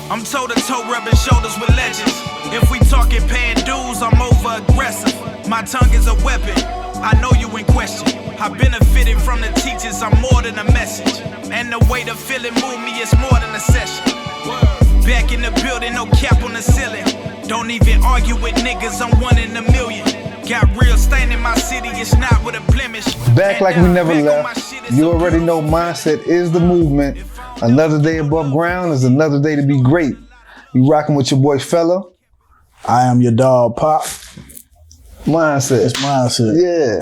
I'm toe-to-toe rubbing shoulders with legends. If we talking paying dues, I'm over-aggressive. My tongue is a weapon, I know you in question. I benefited from the teachers, I'm more than a message. And the way the feeling move me is more than a session. Back in the building, no cap on the ceiling. Don't even argue with niggas, I'm 1 in a million. Got real stain in my city, it's not with a blemish. Back like we never left. You already know mindset is the movement. Another day above ground is another day to be great. You rocking with your boy Fella. I am your dog Pop. Mindset. It's Mindset. Yeah.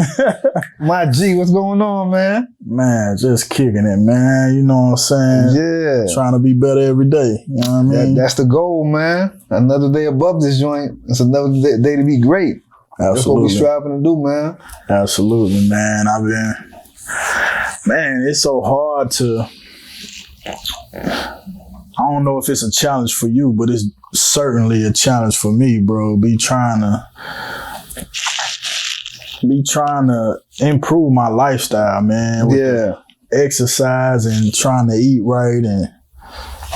My G, what's going on, man? Man, just kicking it, man. You know what I'm saying? Yeah. Trying to be better every day. You know what I mean? That's the goal, man. Another day above this joint. It's another day to be great. Absolutely. That's what we striving to do, man. Absolutely, man. Man, it's so hard to, I don't know if it's a challenge for you, but it's certainly a challenge for me, bro. Be trying to improve my lifestyle, man. With exercise and trying to eat right, and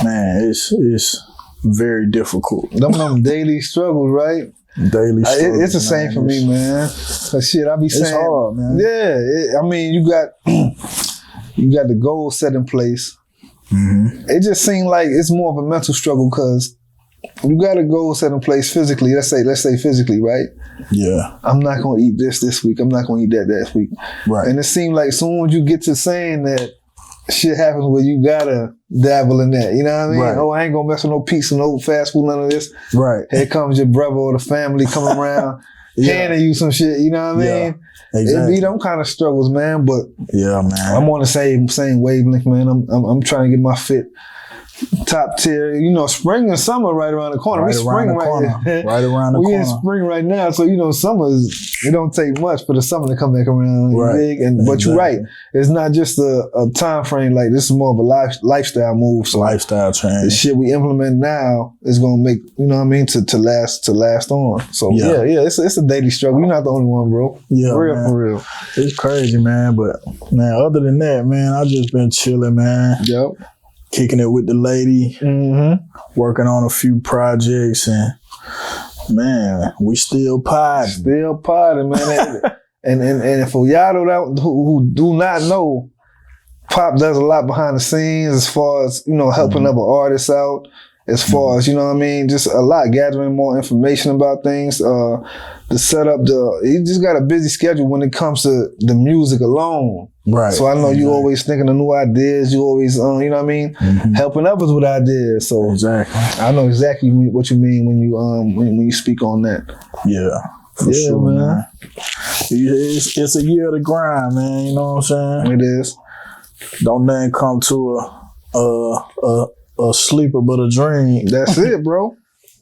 man, it's very difficult. Them daily struggles, right? Daily struggles. It's the same for me, man. Cause shit, I be saying, it's hard, man. Yeah, I mean, you got the goal set in place. Mm-hmm. It just seemed like it's more of a mental struggle because you got a goal set in place physically. Let's say physically, right? Yeah. I'm not gonna eat this week. I'm not gonna eat that week. Right. And it seemed like as soon as you get to saying that, shit happens where you gotta dabble in that. You know what I mean? Right. Oh, I ain't gonna mess with no pizza, no fast food, none of this. Right. Here comes your brother or the family coming around handing you some shit. You know what I mean? Yeah. Exactly. It be them kind of struggles, man. But yeah, man, I'm on the same wavelength, man. I'm trying to get my fit top tier. You know, spring and summer right around the corner. Right around the corner. We in spring right now, so you know, it don't take much for the summer to come back around. Right. But you're right. It's not just a time frame. Like this is more of a lifestyle move. So lifestyle change. The shit we implement now is gonna make, you know what I mean, to last on. So yeah, it's a daily struggle. You're not the only one, bro. Yeah, for real. It's crazy, man. But man, other than that, man, I just been chilling, man. Yep. Kicking it with the lady, working on a few projects, and man, we still podding. Still podding, man. and for y'all who do not know, Pop does a lot behind the scenes as far as, you know, helping other artists out, as far as, you know what I mean, just a lot, gathering more information about things, the setup, he just got a busy schedule when it comes to the music alone. Right. So I know you always thinking of new ideas. You always, you know what I mean, helping others with ideas. So exactly, I know exactly what you mean when you speak on that. Yeah, for sure, man. It's a year of the grind, man. You know what I'm saying? It is. Don't nothing come to a sleeper but a dream. That's it, bro.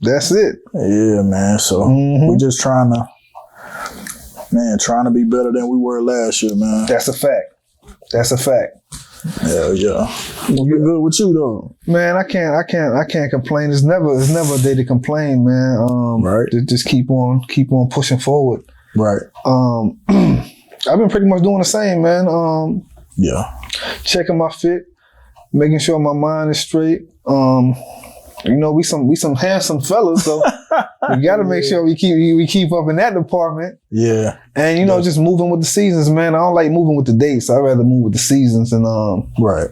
That's it. Yeah, man. So we just trying to be better than we were last year, man. That's a fact. Hell yeah. You good with you though? Man, I can't complain. It's never a day to complain, man. Right. Just keep on pushing forward. Right. I've been pretty much doing the same, man. Yeah. Checking my fit, making sure my mind is straight. You know, we some handsome fellas, so we got to make sure we keep up in that department. Yeah. And you know, just moving with the seasons, man. I don't like moving with the dates. I'd rather move with the seasons, and right.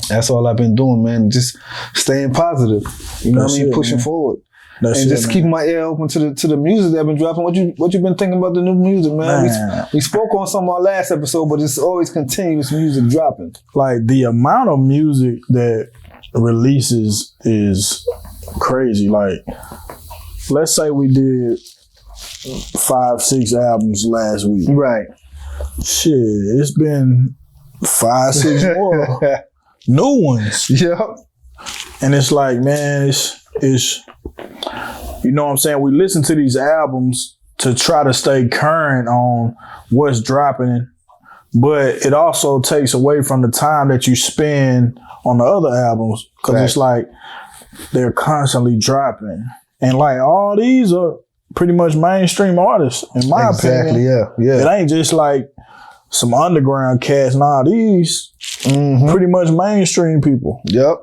That's all I've been doing, man. Just staying positive. You know what I mean? Pushing forward. Just keeping my ear open to the music that I've been dropping. What you been thinking about the new music, man? We spoke on some of our last episode, but it's always continuous music dropping. Like the amount of music that releases is crazy. Like, let's say we did 5-6 albums last week. Right. Shit, it's been 5-6 more new ones. Yep. And it's like, man, it's you know what I'm saying? We listen to these albums to try to stay current on what's dropping, but it also takes away from the time that you spend on the other albums, because it's like they're constantly dropping. And like all these are pretty much mainstream artists, in my opinion. Yeah. It ain't just like some underground cats. Nah, these pretty much mainstream people. Yep.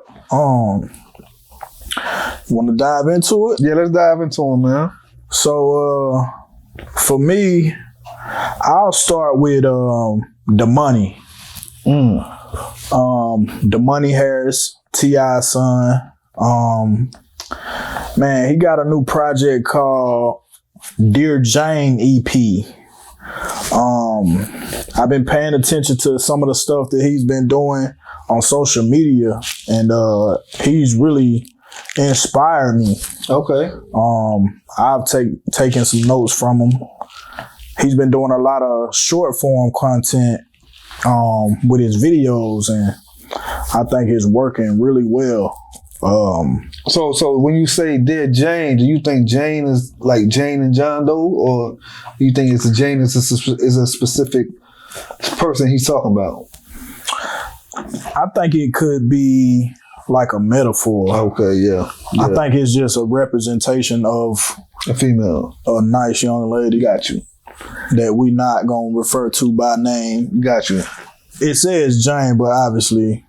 Want to dive into it? Yeah, let's dive into them, man. So, for me, I'll start with Domani. Domani Harris, T.I.'s son. Man, he got a new project called Dear Jane EP. I've been paying attention to some of the stuff that he's been doing on social media, and he's really inspired me. Okay. I've taken some notes from him. He's been doing a lot of short form content with his videos, and I think it's working really well. So when you say Dear Jane, do you think Jane is like Jane and John Doe, or do you think it's a Jane is a specific person he's talking about? I think it could be like a metaphor. Okay, yeah. I think it's just a representation of a female, a nice young lady. Got you. That we not gonna refer to by name. Got you. It says Jane, but obviously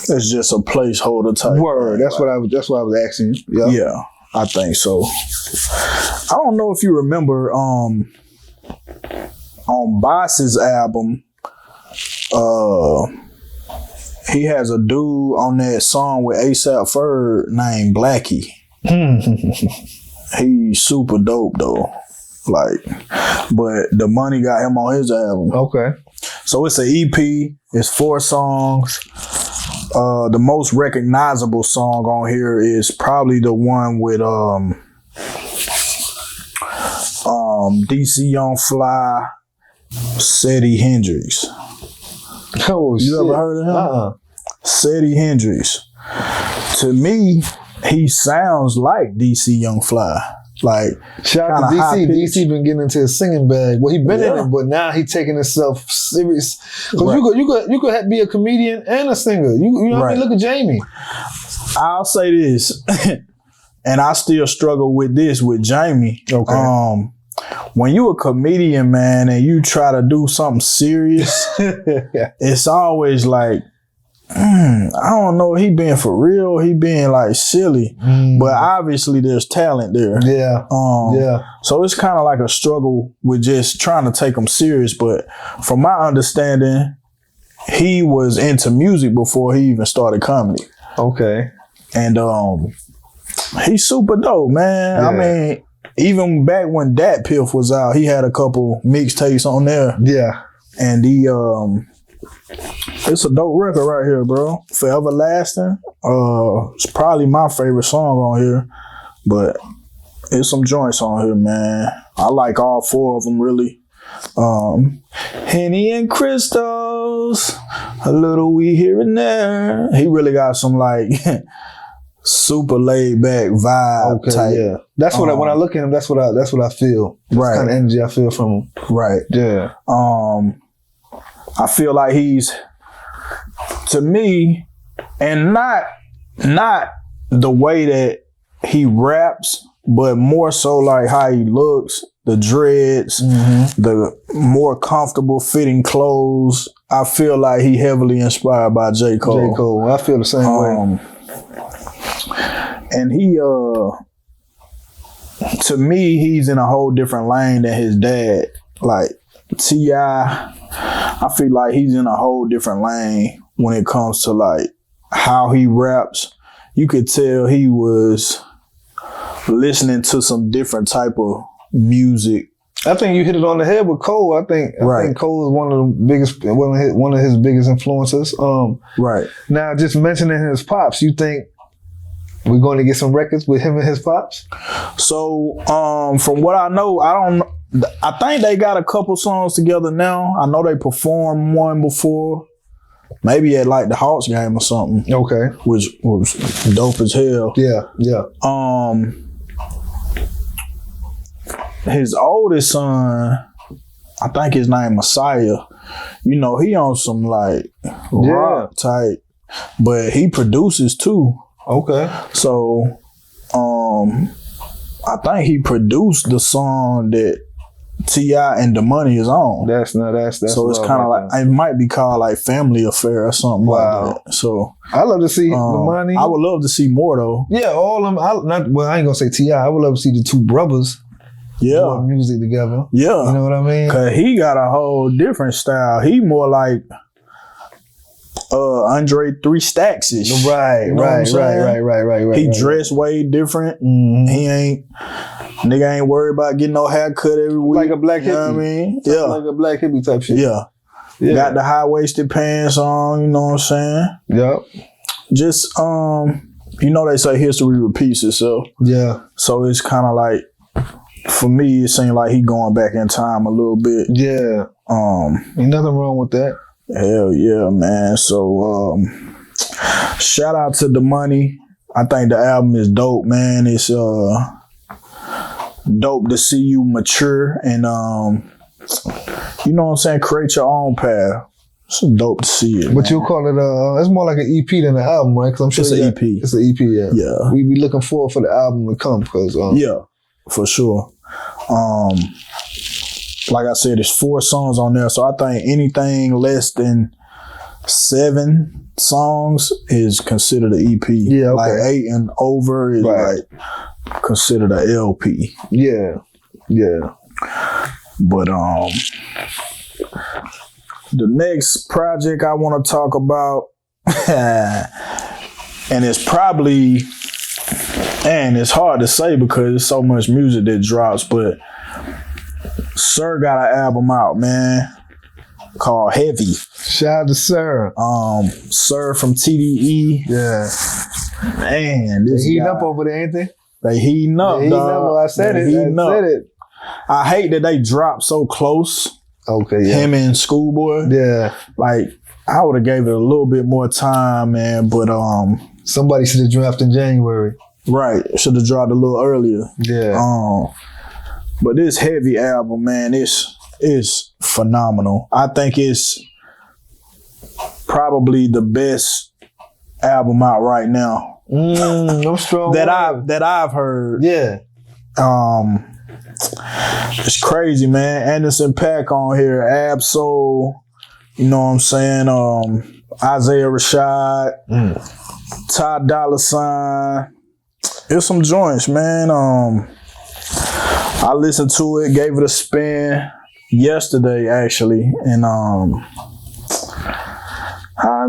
it's just a placeholder type. Word. That's what I was asking you. Yeah, I think so. I don't know if you remember on Boss's album, he has a dude on that song with ASAP Ferg named Blackie. He's super dope though. Like, but Domani got him on his album. Okay. So it's an EP. It's 4 songs. The most recognizable song on here is probably the one with DC Young Fly, Seddy Hendrix. Oh, you ever heard of him? Seddy Hendrix. To me, he sounds like DC Young Fly. Like, shout out to DC. DC been getting into his singing bag. Well, he been in it, but now he taking himself serious. Because you could be a comedian and a singer. You know what I mean? Look at Jamie. I'll say this, and I still struggle with this with Jamie. Okay. When you a comedian, man, and you try to do something serious, it's always like, I don't know, he being for real, he being like silly, but obviously there's talent there. Yeah. So it's kind of like a struggle with just trying to take him serious. But from my understanding, he was into music before he even started comedy. Okay. And he's super dope, man. Yeah. I mean, even back when Dat Piff was out, he had a couple mixtapes on there. Yeah. And he it's a dope record right here, bro. Forever Lasting. It's probably my favorite song on here, but it's some joints on here, man. I like all 4 of them, really. Henny and Crystals, a little weed here and there. He really got some like super laid back vibe type. Yeah. That's what when I look at him, that's what I feel. That's the kind of energy I feel from him. Right. Yeah. I feel like he's, to me, and not the way that he raps, but more so like how he looks, the dreads, the more comfortable fitting clothes. I feel like he heavily inspired by J. Cole. J. Cole. I feel the same way. And he, to me, he's in a whole different lane than his dad. Like T.I., I feel like he's in a whole different lane when it comes to like how he raps. You could tell he was listening to some different type of music. I think you hit it on the head with Cole. I think Cole is one of the biggest, one of his biggest influences. Right. Now, just mentioning his pops, you think we're going to get some records with him and his pops? So, from what I know, I think they got a couple songs together now. I know they performed one before, maybe at like the Hawks game or something. Okay. Which was dope as hell. Yeah. His oldest son, I think his name Messiah. You know, he on some like rock type, but he produces too. Okay. So, I think he produced the song that T.I. and Domani is on. That's so it's kind of right like, it might be called like Family Affair or something like that. So I love to see Domani. I would love to see more though. Yeah, all of them. I ain't gonna say T.I. I would love to see the two brothers. Yeah, doing music together. Yeah, you know what I mean? Cause he got a whole different style. He more like Andre 3 Stacks-ish. Right. He dressed way different. Mm-hmm. Nigga ain't worried about getting no haircut every week. Like a black hippie. You know what I mean? Yeah. Like a black hippie type shit. Yeah. Got the high-waisted pants on, you know what I'm saying? Yep. Just, they say history repeats itself. Yeah. So it's kind of like, for me, it seemed like he going back in time a little bit. Yeah. Ain't nothing wrong with that. Hell yeah, man. So, shout out to Domani. I think the album is dope, man. It's dope to see you mature and, you know what I'm saying, create your own path. It's dope to see it. But you'll call it, it's more like an EP than an album, right? Because I'm sure it's an EP. It's an EP, yeah. Yeah. We be looking forward for the album to come because, yeah, for sure. Like I said, there's 4 songs on there, so I think anything less than 7 songs is considered an EP. Yeah, okay. Like 8 and over is like considered an LP. Yeah, yeah. But the next project I want to talk about, and it's probably, and it's hard to say because there's so much music that drops, but Sir got an album out, man, called Heavy. Shout out to Sir. Sir from TDE. Yeah. Man, this they heating guy, up over there, ain't they? They heating up, dog. I said it. I hate that they dropped so close. Okay, yeah. Him and Schoolboy. Yeah. Like, I would have gave it a little bit more time, man, but somebody should have dropped in January. Right. Should have dropped a little earlier. Yeah. But this Heavy album, man, it's phenomenal. I think it's probably the best album out right now. I'm strong. that I've heard. Yeah. It's crazy, man. Anderson .Paak on here, Absol, you know what I'm saying? Isaiah Rashad, Ty Dolla $ign. It's some joints, man. I listened to it, gave it a spin yesterday, actually, and I've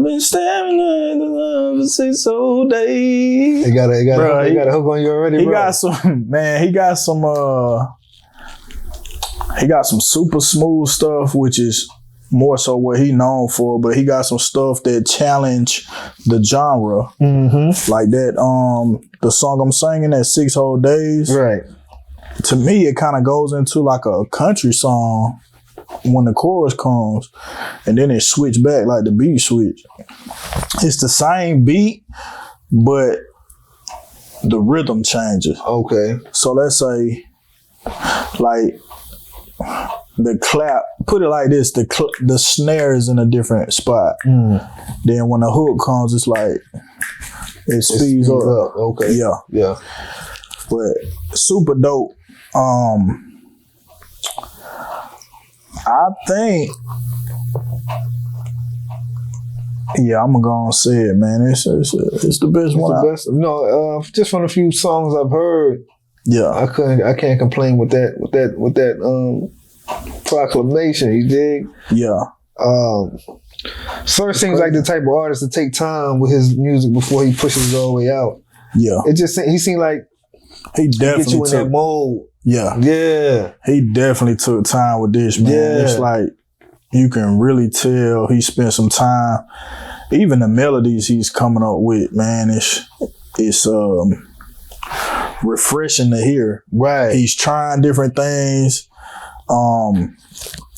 been staring at the love for 6 whole days. He got a hook on you already, He bro. got some, man, he got some super smooth stuff, which is more so what he known for, but he got some stuff that challenge the genre. Mm-hmm. Like that, the song I'm singing, that 6 whole days. Right. To me, it kind of goes into like a country song when the chorus comes, and then it switch back, like the beat switch. It's the same beat, but the rhythm changes. Okay. So let's say, like, the clap, put it like this, the snare is in a different spot. Then when the hook comes, it's like, it speeds up. Okay. Yeah. Yeah. But super dope. I think, yeah, I'm gonna go and say it, man. It's the best one. The best. No, just from the few songs I've heard, yeah, I can't complain with that proclamation. You dig? Yeah. Sir seems like the type of artist to take time with his music before he pushes it all the way out. Yeah. He seemed like he definitely get you in that mode. Yeah. Yeah. He definitely took time with this, man. Yeah. It's like, you can really tell he spent some time. Even the melodies he's coming up with, man, it's refreshing to hear. Right. He's trying different things.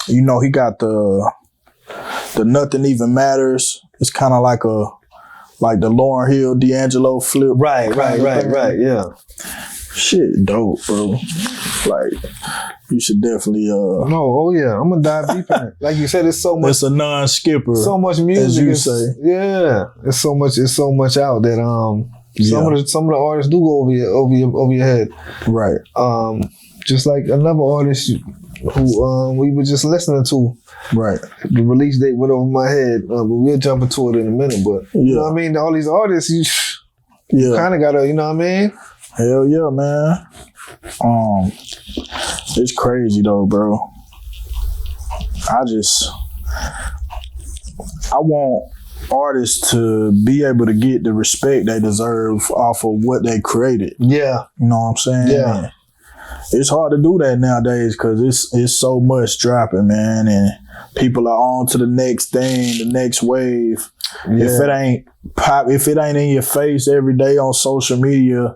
He got the Nothing Even Matters. It's kind of like the Lauryn Hill, D'Angelo flip. Right. Yeah. Shit, dope, bro. Like, you should definitely. Yeah. I'm gonna dive deep in it. Like you said, it's so much. It's a non-skipper. So much music, as you say. Yeah, it's so much out that some of the artists do go over your head. Right. Just like another artist, who we were just listening to. Right. The release date went over my head, but we'll jump into it in a minute. But you know what I mean? All these artists, you kind of gotta, you know what I mean? Hell yeah, man. It's crazy though, bro. I want artists to be able to get the respect they deserve off of what they created. Yeah. You know what I'm saying? Yeah. And it's hard to do that nowadays because it's so much dropping, man, and people are on to the next thing, the next wave. Yeah. If it ain't in your face every day on social media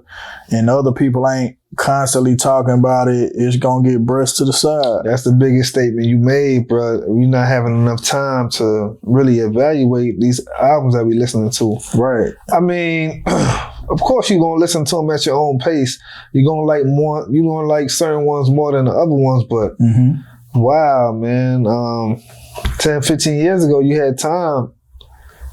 and other people ain't constantly talking about it, it's gonna get brushed to the side. That's the biggest statement you made, bro. We're not having enough time to really evaluate these albums that we listening to. Right. I mean, of course you're gonna listen to them at your own pace. You're gonna like certain ones more than the other ones, but wow, man. 10, 15 years ago, you had time,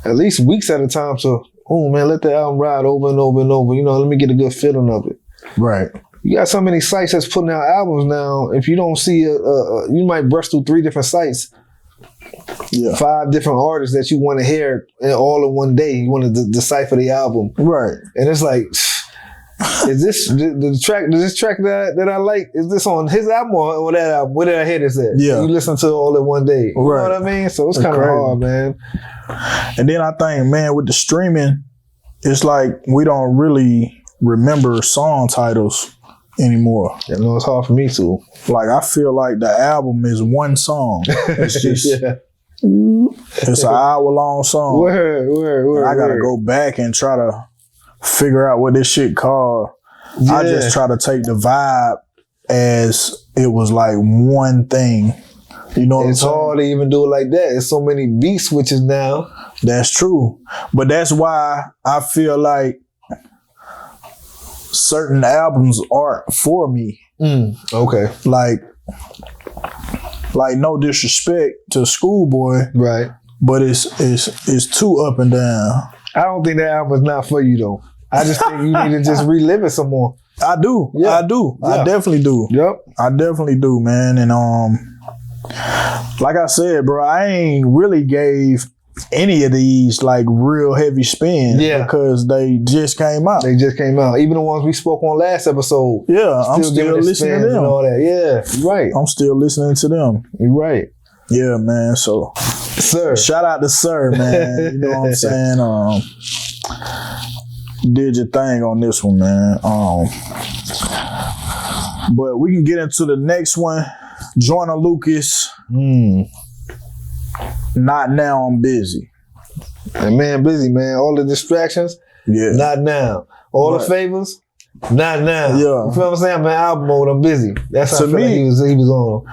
at least weeks at a time, to, oh man, let the album ride over and over and over. You know, let me get a good feeling of it. Right. You got so many sites that's putting out albums now. If you don't see you might brush through 3 different sites. Yeah. 5 different artists that you want to hear all in one day. You want to decipher the album. Right. And it's like, is this the track? Does this track that I like? Is this on his album or that album? Where did I hear this at? Yeah. You listen to it all in one day. You know what I mean? So it's kind of hard, man. And then I think, man, with the streaming, it's like we don't really remember song titles anymore. You know, it's hard for me too. Like, I feel like the album is one song. It's just, it's an hour-long song. Word. I gotta go back and try to figure out what this shit called. I just try to take the vibe as it was like one thing. You know what I'm saying? It's hard to even do it like that. There's so many beat switches now. That's true. But that's why I feel like certain albums aren't for me. Okay. Like no disrespect to Schoolboy. Right. But it's too up and down. I don't think that album is not for you though. I just think you need to just relive it some more. I do. Yeah. I do. Yeah. I definitely do. Yep. I definitely do, man. And like I said, bro, I ain't really gave any of these like real heavy spin because they just came out. Even the ones we spoke on last episode. Yeah, I'm still listening to them. And all that. Yeah, you're right. I'm still listening to them. You're right. Yeah, man. So, Sir. Shout out to Sir, man. You know what I'm saying? Did your thing on this one, man. But we can get into the next one. Joyner Lucas. Not now, I'm busy. And man, busy, man. All the distractions, not now. All the favors, not now. Yeah. You feel what I'm saying? I'm in album mode, I'm busy. That's how I feel like he was on.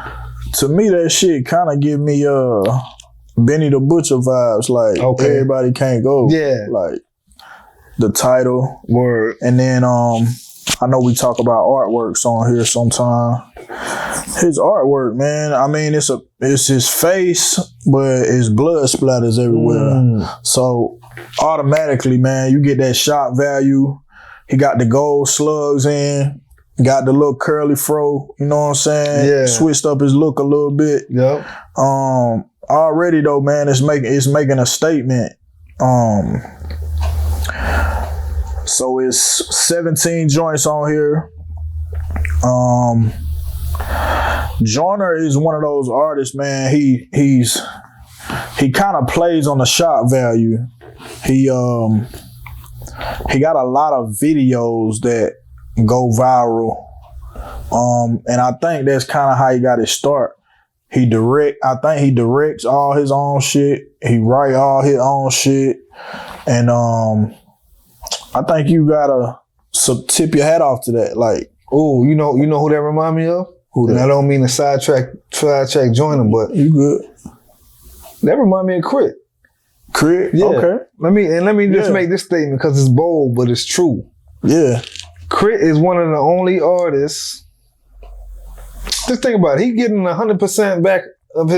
To me, that shit kind of give me Benny the Butcher vibes. Like, everybody can't go. Yeah. Like, the title. Word. And then, I know we talk about artworks on here sometime. His artwork, man, I mean, it's his face, but it's blood splatters everywhere. So automatically, man, you get that shock value. He got the gold slugs in, got the little curly fro, you know what I'm saying? Yeah. Switched up his look a little bit. Yep. Already though, man, it's making a statement. So it's 17 joints on here. Joyner is one of those artists, man. He kind of plays on the shock value. He got a lot of videos that go viral. And I think that's kind of how he got his start. I think he directs all his own shit. He write all his own shit. And I think you gotta tip your hat off to that. Like, oh, you know who that remind me of? Who that? And I don't mean to sidetrack Joyner, but you good. That remind me of Crit. Crit? Yeah. Okay. Let me just make this statement because it's bold, but it's true. Yeah. Crit is one of the only artists. Just think about it. He getting 100% back of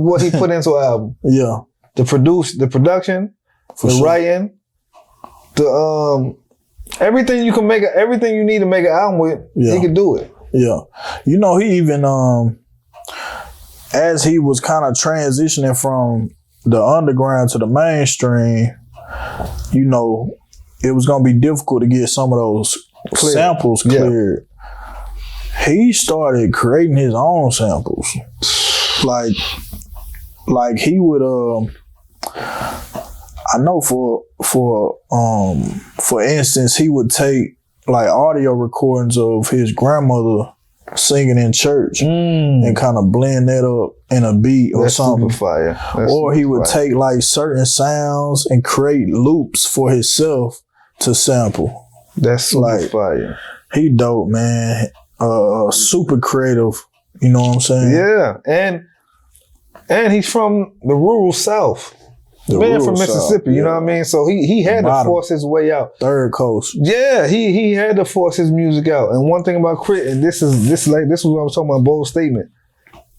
what he put into an album. Yeah. The production, writing, the everything you can make, everything you need to make an album with, he can do it. Yeah. You know, he even as he was kind of transitioning from the underground to the mainstream, you know, it was gonna be difficult to get some of those samples cleared. Yeah. He started creating his own samples. Like he would I know for instance, he would take like audio recordings of his grandmother singing in church and kind of blend that up in a beat or something. Super fire. Or he would take like certain sounds and create loops for himself to sample. That's super fire. He dope, man. Super creative. You know what I'm saying? Yeah, and he's from the rural South. The man from Mississippi, South, you know what I mean? So he had to force his way out. Third coast. Yeah, he had to force his music out. And one thing about Crit, and this is what I was talking about, bold statement.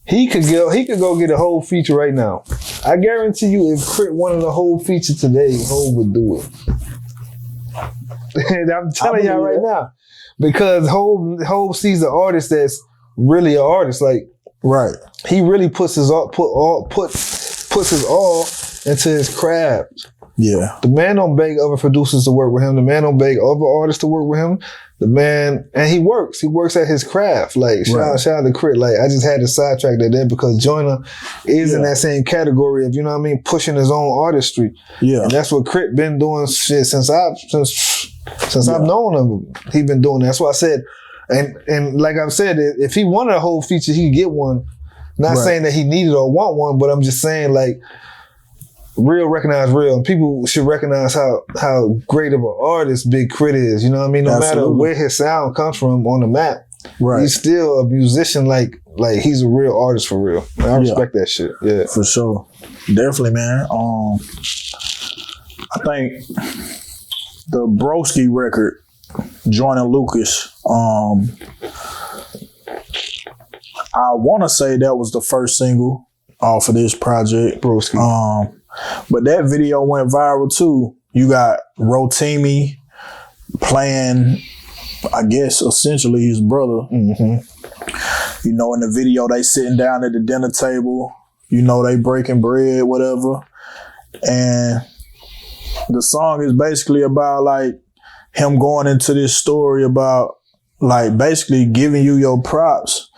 He could go get a whole feature right now. I guarantee you, if Crit wanted a whole feature today, Hov would do it. And I'm telling y'all right now, because Hov sees the artist that's really an artist. Like, right, he really puts his all into his craft. Yeah. The man don't beg other producers to work with him. The man don't beg other artists to work with him. The man, and he works at his craft. Like, shout out to Crit. Like, I just had to sidetrack that there because Joyner is in that same category of, you know what I mean, pushing his own artistry. Yeah. And that's what Crit been doing shit since I've known him. He been doing that. That's why I said, and like I've said, if he wanted a whole feature, he could get one. Not saying that he needed or want one, but I'm just saying, like, real recognize real. And people should recognize how great of an artist Big Crit is. You know what I mean? No matter where his sound comes from on the map, he's still a musician. Like he's a real artist for real. I respect that shit. Yeah, for sure, definitely, man. I think the Broski record, Joyner Lucas. I want to say that was the first single off of this project, Broski. But that video went viral too. You got Rotimi playing, I guess, essentially his brother. Mm-hmm. You know, in the video, they sitting down at the dinner table. You know, they breaking bread, whatever. And the song is basically about like him going into this story about like basically giving you your props.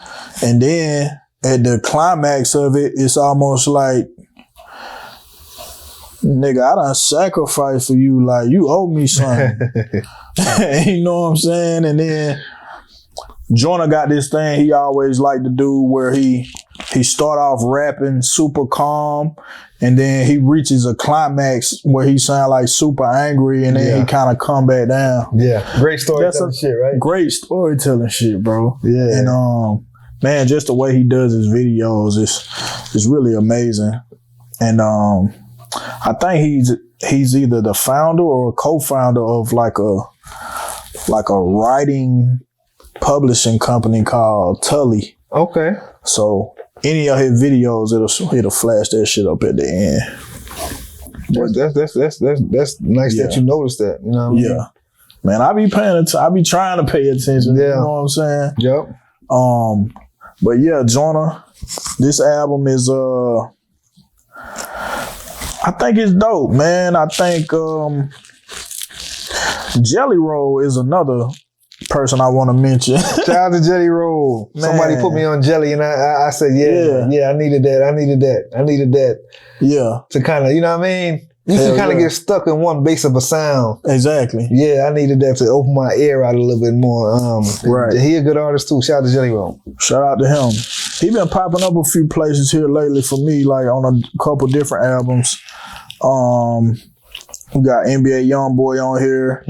And then at the climax of it, it's almost like, nigga, I done sacrificed for you. Like, you owe me something. You know what I'm saying? And then Joyner got this thing he always liked to do where he start off rapping super calm and then he reaches a climax where he sound like super angry and then he kind of come back down. Yeah. Great storytelling shit, right? Great storytelling shit, bro. Yeah. And man, just the way he does his videos is really amazing. And I think he's either the founder or a co-founder of like a writing publishing company called Tully. Okay. So any of his videos, it'll flash that shit up at the end. That's nice that you noticed that. You know what I mean? Yeah. Man, I be trying to pay attention. Yeah. You know what I'm saying? Yep. But yeah, Joyner, this album is I think it's dope, man. I think Jelly Roll is another person I want to mention. Shout out to Jelly Roll. Man. Somebody put me on Jelly and I said, yeah, I needed that. Yeah. To kind of, you know what I mean? You can kind of get stuck in one base of a sound. Exactly. Yeah, I needed that to open my ear out a little bit more. Right. He a good artist too. Shout out to Jelly Roll. Shout out to him. He been popping up a few places here lately for me, like on a couple different albums. We got NBA Youngboy on here.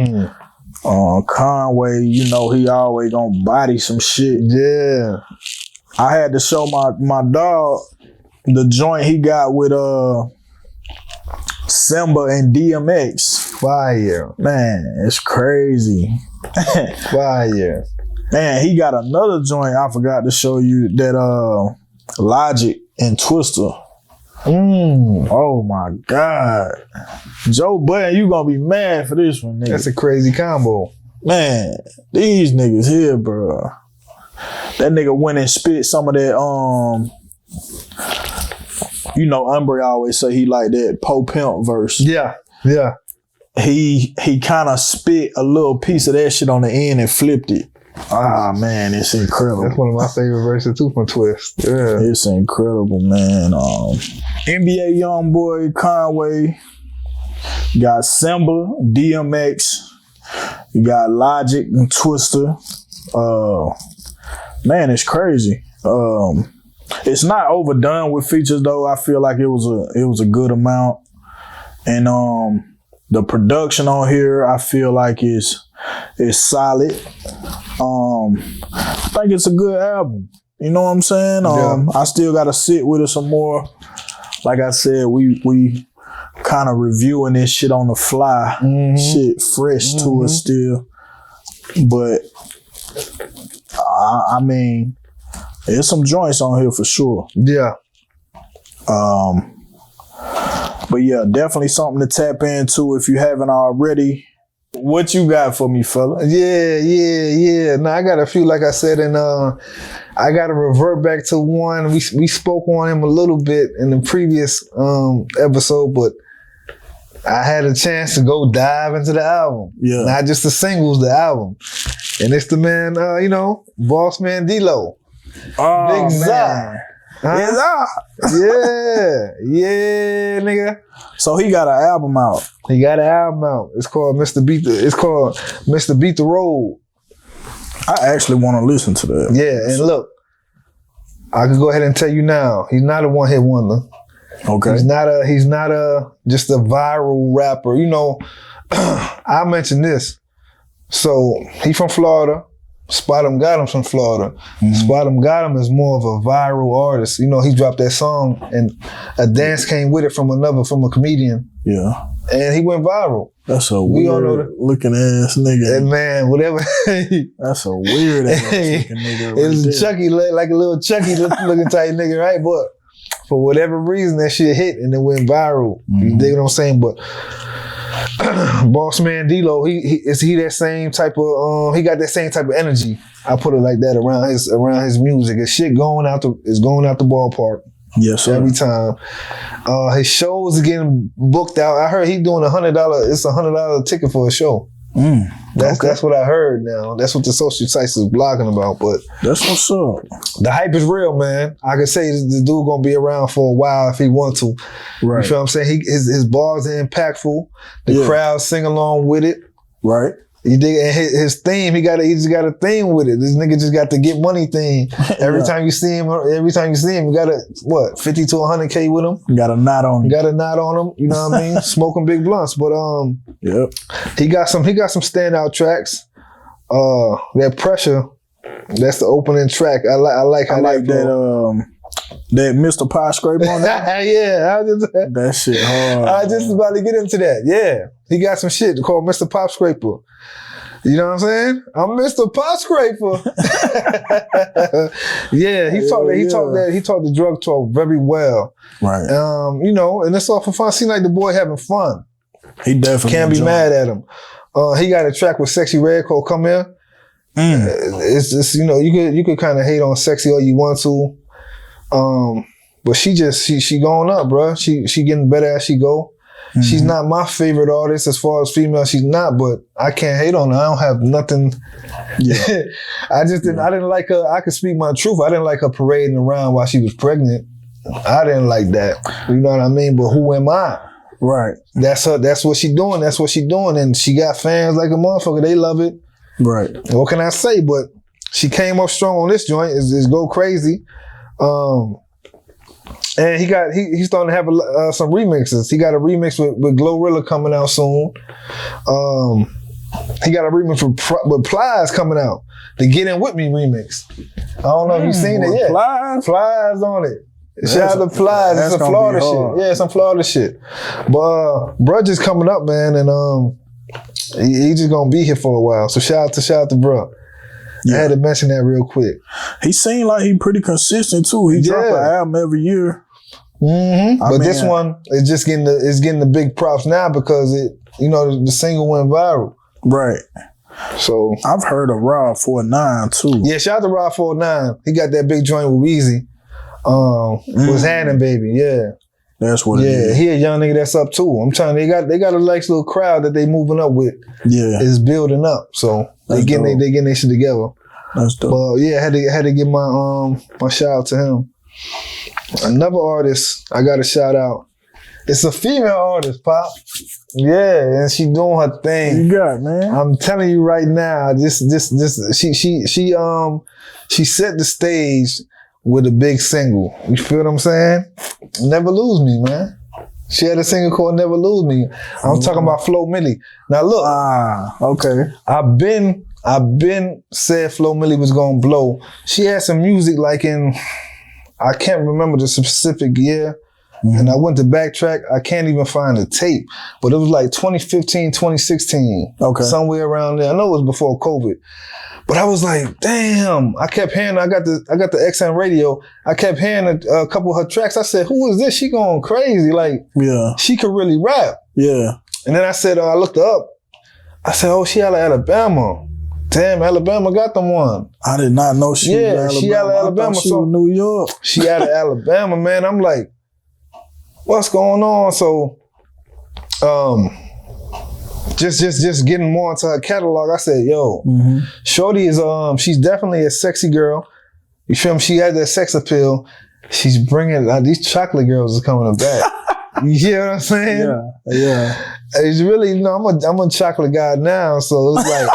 Conway, you know, he always gonna body some shit. Yeah. I had to show my dog the joint he got with Simba and DMX. Fire. Man, it's crazy. Fire. Man, he got another joint I forgot to show you that Logic and Twister. Oh my God. Joe Budden, you gonna be mad for this one, nigga. That's a crazy combo. Man, these niggas here, bro. That nigga went and spit some of that you know, Umbre always say he like that Po Pimp verse. Yeah. He kind of spit a little piece of that shit on the end and flipped it. Ah, man, it's incredible. That's one of my favorite verses too from Twist. Yeah. It's incredible, man. NBA Youngboy, Conway. You got Simba, DMX. You got Logic and Twister. Man, it's crazy. It's not overdone with features though. I feel like it was a good amount. And the production on here, I feel like is solid. I think it's a good album. You know what I'm saying? I still gotta sit with it some more. Like I said, we kind of reviewing this shit on the fly. Shit fresh to us still. But I mean, there's some joints on here for sure. Yeah. But yeah, definitely something to tap into if you haven't already. What you got for me, fella? Yeah. Now I got a few, like I said, and I got to revert back to one. We spoke on him a little bit in the previous episode, but I had a chance to go dive into the album. Yeah. Not just the singles, the album. And it's the man, BossMan Dlow. Oh, Big man. Zah. Huh? Yeah, nigga. So he got an album out. It's called Mr. Beat the Road. I actually want to listen to that. Yeah, and look, I can go ahead and tell you now, he's not a one-hit wonder. Okay. He's not just a viral rapper. You know, I mentioned this. So he from Florida. Spot 'em Got 'Em's from Florida. Spot 'em Got 'Em is more of a viral artist. You know, he dropped that song and a dance came with it from a comedian. Yeah. And he went viral. That's a weird looking ass nigga. And man, whatever. That's a weird ass looking nigga. Right, it's Chucky, like a little Chucky looking type nigga, right? But for whatever reason, that shit hit and it went viral. You dig what I'm saying? But BossMan Dlow, he that same type of he got that same type of energy. I put it like that around his music. His shit going out the ballpark. Yes, sir. Every time. His shows are getting booked out. I heard he doing $100. It's $100 ticket for a show. That's what I heard now. That's what the social sites is blogging about. But that's what's up. The hype is real, man. I can say the dude gonna be around for a while if he want to. Right. You feel what I'm saying? His bars are impactful. The crowd sing along with it. Right. You dig? And his theme, he just got a theme with it. This nigga just got the get money theme. Every time you see him, you got a 50 to 100K with him. Got a knot on him. You know what I mean? Smoking big blunts. But yep. He got some standout tracks. That Pressure, that's the opening track. I like that that Mr. Pie Scrape on that. Yeah, that shit hard. I just about to get into that. Yeah, he got some shit called Mr. Pop Scraper. You know what I'm saying? I'm Mr. Pop Scraper. Yeah, he talked the drug talk very well. Right. You know, and it's all for fun. Seems like the boy having fun. He definitely can't be mad at him. He got a track with Sexy Red Coat Come Here. It's just, you know, you could kind of hate on Sexy all you want to. But she going up, bro. She getting better as she go. She's not my favorite artist as far as female. She's not, but I can't hate on her. I don't have nothing. Yeah. I didn't like her. I could speak my truth. I didn't like her parading around while she was pregnant. I didn't like that. You know what I mean? But who am I? Right. That's her. That's what she doing. And she got fans like a motherfucker. They love it. Right. What can I say? But she came up strong on this joint. Is Go Crazy. And he's starting to have some remixes. He got a remix with Glorilla coming out soon. He got a remix with Plies coming out. The Get In With Me remix. I don't know if you've seen it yet. Plies on it. Shout out to Plies. It's some Florida shit. Yeah, some Florida shit. But bruh just coming up, man, and he just gonna be here for a while. So shout out to bruh. Yeah. I had to mention that real quick. He seemed like he pretty consistent too. He drop an album every year. But this one is just getting the big props now because the single went viral. Right. So I've heard of Rob 49 too. Yeah, shout out to Rob 49. He got that big joint with Weezy. Was Hannon Baby, yeah. That's what it is. He a young nigga that's up too. I'm telling you, they got a nice little crowd that they moving up with. Yeah. It's building up. So they getting their shit together. That's dope. But yeah, I had to give my shout out to him. Another artist I got to shout out. It's a female artist, Pop. Yeah, and she doing her thing. You got it, man. I'm telling you right now, she set the stage with a big single. You feel what I'm saying? Never Lose Me, man. She had a single called Never Lose Me. I'm talking about Flo Milli. Now look. Okay. I've been said Flo Milli was gonna blow. She had some music like in, I can't remember the specific year. And I went to backtrack. I can't even find the tape, but it was like 2015, 2016. Okay. Somewhere around there. I know it was before COVID. But I was like, damn, I kept hearing, I got the XM radio. I kept hearing a couple of her tracks. I said, who is this? She going crazy. Like, she could really rap. Yeah. And then I said, I looked her up. I said, oh, she out of Alabama. Damn, Alabama got them one. I did not know she was Alabama. She out of Alabama. She was New York. She out of Alabama, man. I'm like, what's going on? So, just getting more into her catalog. I said, yo, Shorty is she's definitely a sexy girl. You feel me? She has that sex appeal. She's bringing these chocolate girls is coming back. You hear what I'm saying? Yeah. It's really, you know, I'm a chocolate guy now, so it's like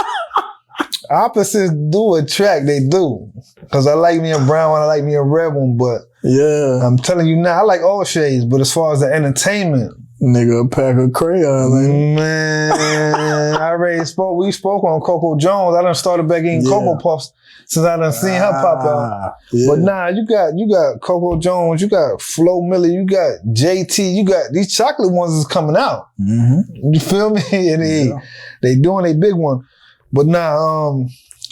opposites do attract. They do, because I like me a brown one, I like me a red one, but I'm telling you now, I like all shades. But as far as the entertainment. Nigga, a pack of crayons. Man, I already spoke. We spoke on Coco Jones. I done started back eating Cocoa Puffs since I done seen her pop out. But nah, you got Coco Jones, you got Flo Milli, you got JT, you got these chocolate ones is coming out. You feel me? And they doing a big one. But nah,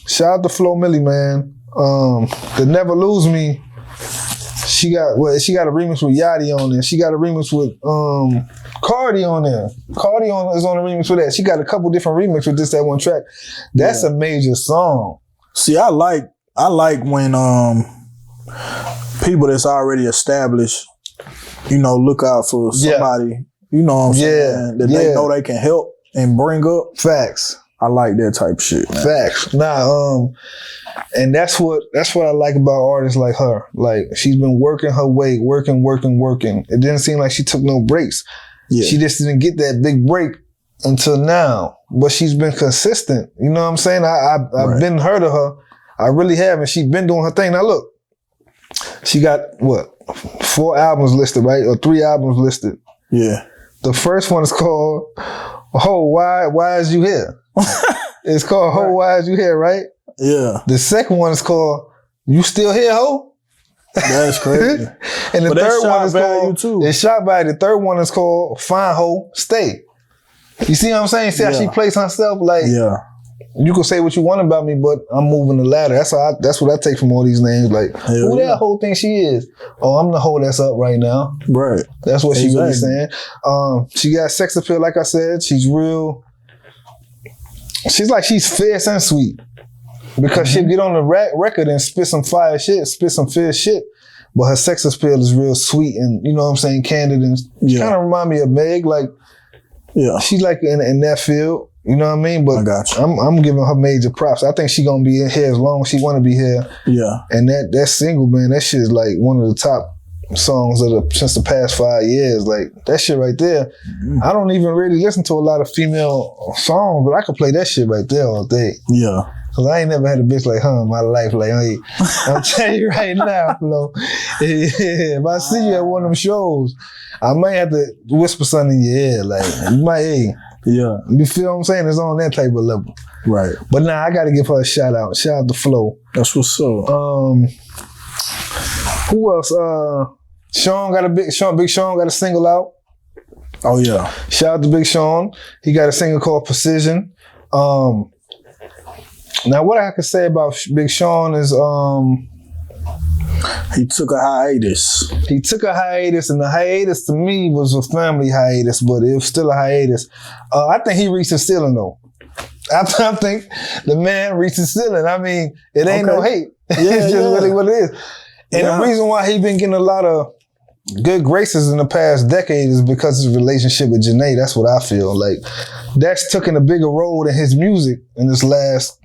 shout out to Flo Milli, man. The Never Lose Me. She got a remix with Yachty on there. She got a remix with Cardi on there. Cardi is on the remix with that. She got a couple different remixes with that one track. That's a major song. See, I like when people that's already established, you know, look out for somebody, you know what I'm saying, that they know they can help and bring up. Facts. I like that type of shit, man. Facts. Nah, and that's what I like about artists like her. Like, she's been working her way, working. It didn't seem like she took no breaks. Yeah. She just didn't get that big break until now. But she's been consistent. You know what I'm saying? I've been heard of her. I really have, and she's been doing her thing. Now look, she got 4 albums listed, right? Or 3 albums listed. Yeah. The first one is called "Oh, Why Is You Here?" It's called "Oh, Why Is You Here?" Right? Yeah. The second one is called "You Still Here, Ho?" That's crazy. And the third one is called It's Shock Value. The third one is called "Fine Ho, Stay." You see what I'm saying? See how she plays herself? Like, you can say what you want about me, but I'm moving the ladder. That's what I take from all these names. Like, who that whole thing she is? Oh, I'm the hoe that's up right now. Right. That's what she really saying. She got sex appeal, like I said. She's real. She's fierce and sweet. Because she'll get on the record and spit some fire shit, spit some fierce shit. But her sex appeal is real sweet and, you know what I'm saying, candid. And kind of remind me of Meg. Like, she's like in that field. You know what I mean? But I got you. I'm giving her major props. I think she gonna be in here as long as she wanna be here. Yeah. And that single, man, that shit is like one of the top songs since the past 5 years. Like, that shit right there. I don't even really listen to a lot of female songs, but I could play that shit right there all day. Yeah. Cause I ain't never had a bitch like her in my life. Like, hey, I'm telling you right now, Flo. If I see you at one of them shows, I might have to whisper something in your ear. Like, you might, you feel what I'm saying? It's on that type of level. Right. But now I gotta give her a shout out. Shout out to Flo. That's what's up. Who else? Big Sean got a single out. Oh yeah. Shout out to Big Sean. He got a single called Precision. Now what I can say about Big Sean is he took a hiatus. He took a hiatus, and the hiatus to me was a family hiatus, but it was still a hiatus. I think he reached his ceiling though. I think the man reached his ceiling. I mean, it ain't no hate. It's just really what it is. And the reason why he been getting a lot of good graces in the past decade is because of his relationship with Janae. That's what I feel. Like, that's taken a bigger role in his music in this last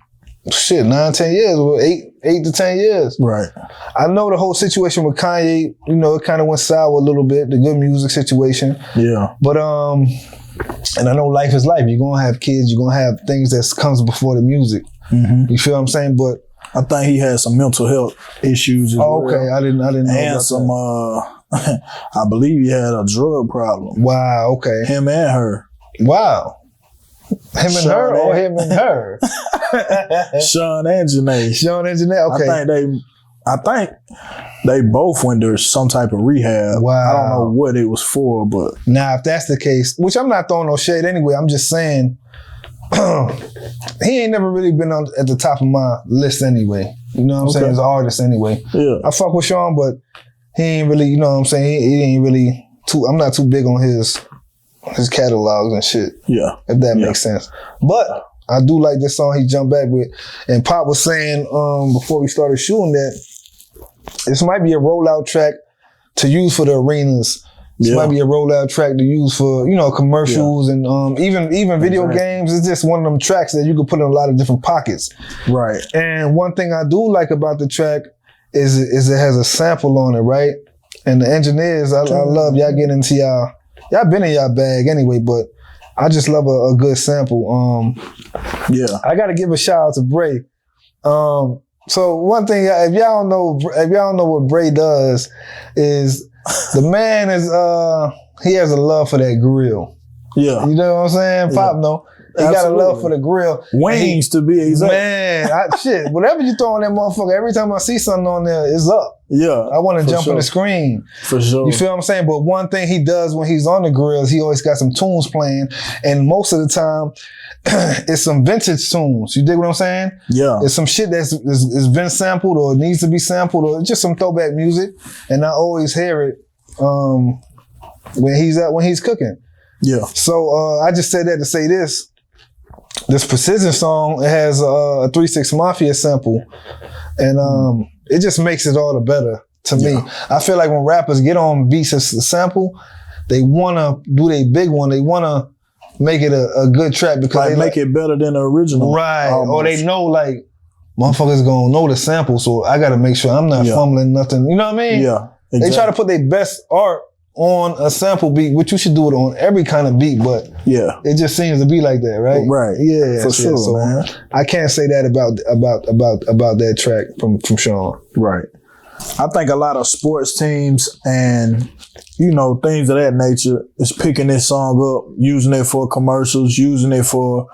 9-10 years, or 8 to 10 years. Right. I know the whole situation with Kanye, you know, it kind of went sour a little bit, the good music situation. Yeah. But and I know life is life. You're gonna have kids, you're gonna have things that comes before the music. Mm-hmm. You feel what I'm saying? But I think he had some mental health issues as well. Okay, I didn't know and about some that. I believe he had a drug problem. Wow, okay. Him and her. Wow. Him and her or him and her? Sean and Janae. Sean and Janae, okay. I think they both went to some type of rehab. Wow. I don't know what it was for, but now if that's the case, which I'm not throwing no shade anyway, I'm just saying he ain't never really been at the top of my list anyway. You know what I'm saying? As an artist anyway. Yeah. I fuck with Sean, but he ain't really, you know what I'm saying? He ain't really I'm not too big on his catalogs and shit. Yeah. If that makes sense. But I do like this song he jumped back with. And Pop was saying before we started shooting that this might be a rollout track to use for the arenas. This might be a rollout track to use for, you know, commercials and even video games. It's just one of them tracks that you can put in a lot of different pockets. Right. And one thing I do like about the track is it has a sample on it, right? And the engineers, I love y'all getting into y'all been in y'all bag anyway, but I just love a good sample. I gotta give a shout out to Bray. So one thing, if y'all don't know what Bray does, is the man is he has a love for that grill. Yeah. You know what I'm saying? Yeah. Pop know. He got a love for the grill. Wings to be exact. Man, shit. Whatever you throw on that motherfucker, every time I see something on there, it's up. Yeah. I want to jump on the screen. For sure. You feel what I'm saying? But one thing he does when he's on the grill is he always got some tunes playing. And most of the time, it's some vintage tunes. You dig what I'm saying? Yeah. It's some shit that's been sampled or needs to be sampled or just some throwback music. And I always hear it when he's cooking. Yeah. So I just said that to say this. This Precision song, it has a 3-6 Mafia sample, and it just makes it all the better to me. I feel like when rappers get on beats as a sample, they want to do their big one. They want to make it a good track because they make it better than the original. Right. Almost. Or they know like, motherfuckers gonna know the sample, so I got to make sure I'm not fumbling nothing. You know what I mean? Yeah. Exactly. They try to put their best art on a sample beat, which you should do it on every kind of beat, but it just seems to be like that, right? Right. Yeah, for sure. So man. I can't say that about that track from Sean. Right. I think a lot of sports teams and you know things of that nature is picking this song up, using it for commercials, using it for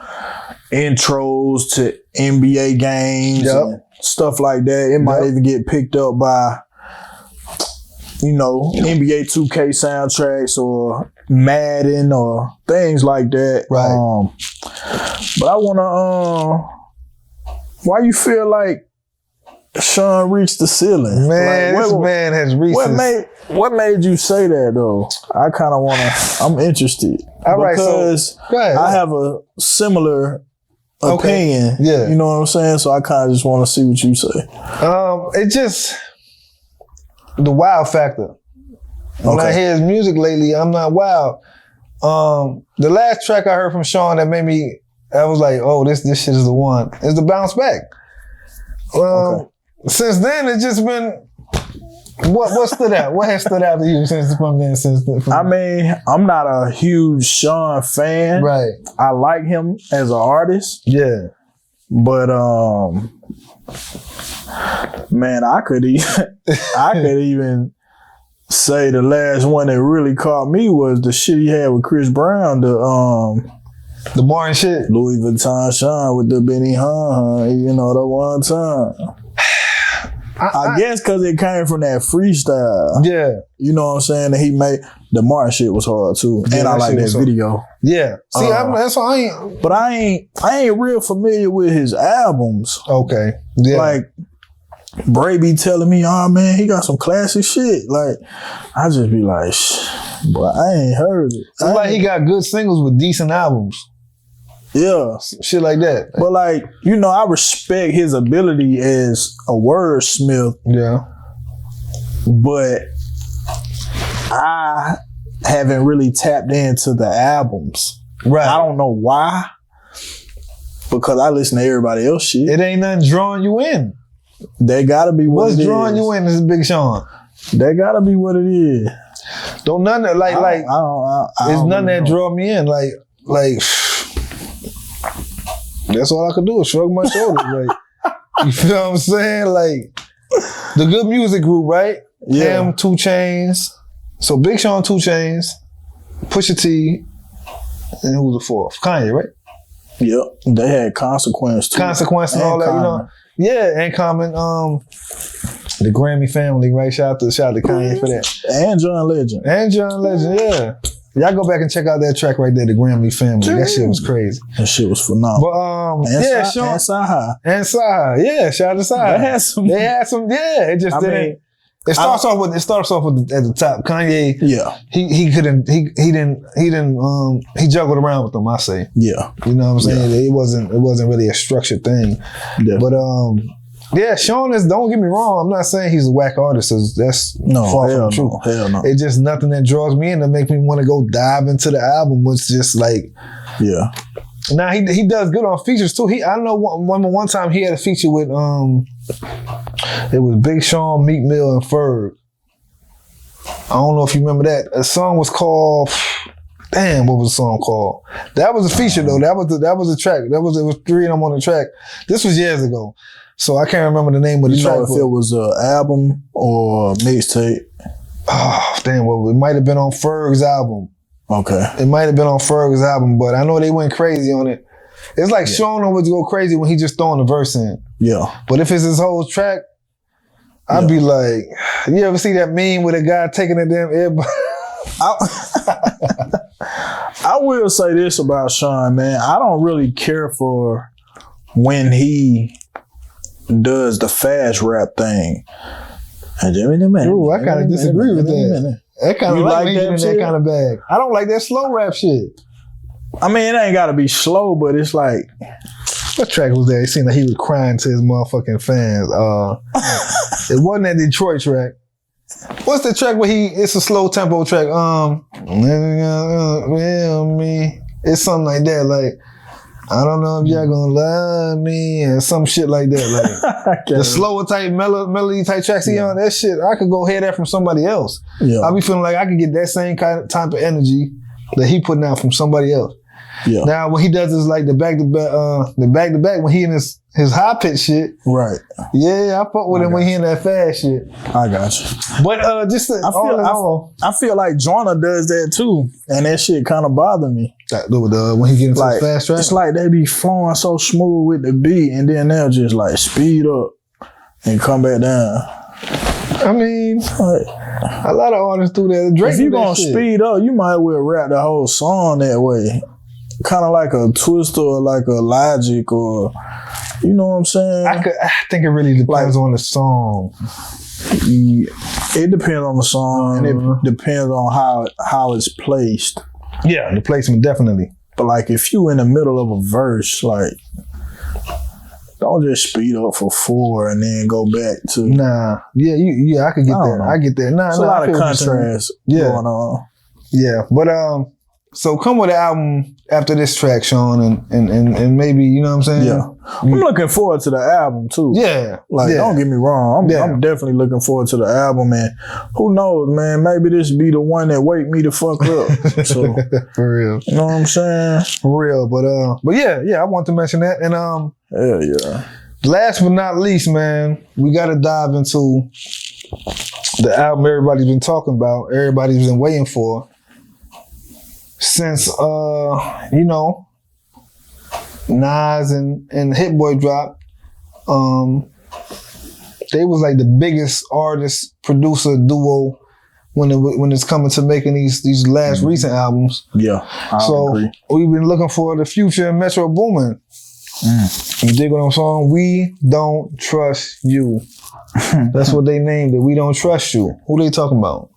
intros to NBA games and stuff like that. It might even get picked up by you know, NBA 2K soundtracks or Madden or things like that. Right. But I want to, why you feel like Sean reached the ceiling? Man, like, this man has reached what made you say that though? I kind of want to, I'm interested. All right, because I have a similar opinion. Yeah. You know what I'm saying? So I kind of just want to see what you say. It just... the wow factor. When I hear his music lately, I'm not wild. The last track I heard from Sean that made me, I was like, oh, this shit is the one. Is the Bounce Back. Since then, it's just been, what stood out? What has stood out to you from then? I mean, I'm not a huge Sean fan. Right. I like him as an artist. Yeah. But, man, I could even say the last one that really caught me was the shit he had with Chris Brown, the Martin shit. Louis Vuitton Sean with the Benny Hun, you know, the one time. I guess because it came from that freestyle. Yeah. You know what I'm saying? That he made. The Martin shit was hard too. Yeah, and I like that video. Yeah. See, that's why I ain't. But I ain't real familiar with his albums. Okay. Yeah. Like, Bray be telling me, oh man, he got some classic shit. Like, I just be like, but I ain't heard it. It's like he got good singles with decent albums. Yeah. Shit like that. But like, you know, I respect his ability as a wordsmith. Yeah. but I haven't really tapped into the albums. Right. I don't know why, because I listen to everybody else shit. It ain't nothing drawing you in. That gotta be what What's it drawing is. you in is Big Sean. That gotta be what it is. Don't nothing that, I it's don't nothing really that know. draw me in. Like that's all I could do is shrug my shoulders. Like, you feel what I'm saying? Like the Good Music Group, right? Yeah. Him, 2 Chainz. So Big Sean, 2 Chainz, Pusha T, and who's the fourth? Kanye, right? Yep. They had Consequence too. Consequence and all that, you know. Yeah, and Common, the Grammy family, right? Shout out to Kanye for that. And John Legend. And John Legend, yeah. Y'all go back and check out that track right there, the Grammy family. That shit was crazy. That shit was phenomenal. But And yeah, Sa- Sean and Saha. and Saha, yeah, shout out to Saha. They had some. Yeah. It just I didn't. mean, It starts off with at the top. Kanye, Yeah. he juggled around with them. I say, Yeah. you know what I'm saying? It wasn't really a structured thing. Yeah. But yeah, Sean is. Don't get me wrong. I'm not saying he's a whack artist. That's far from the truth. Hell no. It's just nothing that draws me in to make me want to go dive into the album. It's just like, Yeah. now he does good on features too. I know one time he had a feature with it was Big Sean, Meek Mill, and Ferg. I don't know if you remember that. A song was called. Damn, what was the song called? That was a feature though. That was a track. It was 3 of them on the track. This was years ago, so I can't remember the name of the You track. know if it was an album or mixtape. Oh damn! Well, it might have been on Ferg's album. Okay. It might have been on Ferg's album, but I know they went crazy on it. It's like Sean always go crazy when he just throwing the verse in. Yeah. But if it's his whole track, I'd be like, you ever see that meme with a guy taking a damn earbud? I will say this about Sean, man. I don't really care for when he does the fast rap thing. Ooh, I kind of disagree with that. I kind You of like like that that in shit? that kind of bag. I don't like that slow rap shit. I mean, it ain't got to be slow, but it's like, What track was that? It seemed like he was crying to his motherfucking fans. It wasn't that Detroit track. What's the track where it's a slow tempo track? It's something like that. Like, I don't know if y'all gonna love me and some shit like that. Like the slower type melody type tracks he on, that shit, I could go hear that from somebody else. Yeah. I be feeling like I could get that same kind of type of energy that he putting out from somebody else. Yeah. Now when he does this like the back to back when he in his high pitch shit. Right. Yeah, I fuck with him when he in that fast shit. I got you. But I feel like Joyner does that too, and that shit kind of bother me. When he get into Like the fast track, it's like they be flowing so smooth with the beat, and then they'll just like speed up and come back down. I mean, Like, a lot of artists do that. Drake if you do that gonna shit. speed up, you might well rap the whole song that way. Kind of like a Twist or like a Logic or, you know what I'm saying? I think it really depends on the song. It depends on the song, and it depends on how it's placed. Yeah, the placement definitely. But like if you in the middle of a verse, like don't just speed up for 4 and then go back to. Nah, yeah, I could get that. I get that. Nah, There's a lot of contrast going on. Yeah, but so come with an album after this track, Sean, and maybe, you know what I'm saying? Yeah, I'm looking forward to the album too. Yeah, like don't get me wrong, I'm definitely looking forward to the album, and who knows, man? Maybe this be the one that wake me the fuck up. So for real, you know what I'm saying? For real, but yeah, I want to mention that, and hell yeah. Last but not least, man, we got to dive into the album everybody's been talking about, everybody's been waiting for. Since you know, Nas and Hit Boy dropped, they was like the biggest artist producer duo when it's coming to making these last recent albums. Yeah, I agree. We've been looking for the Future and Metro Boomin. You dig what I'm saying? We don't trust you. That's what they named it. We don't trust you. Who they talking about?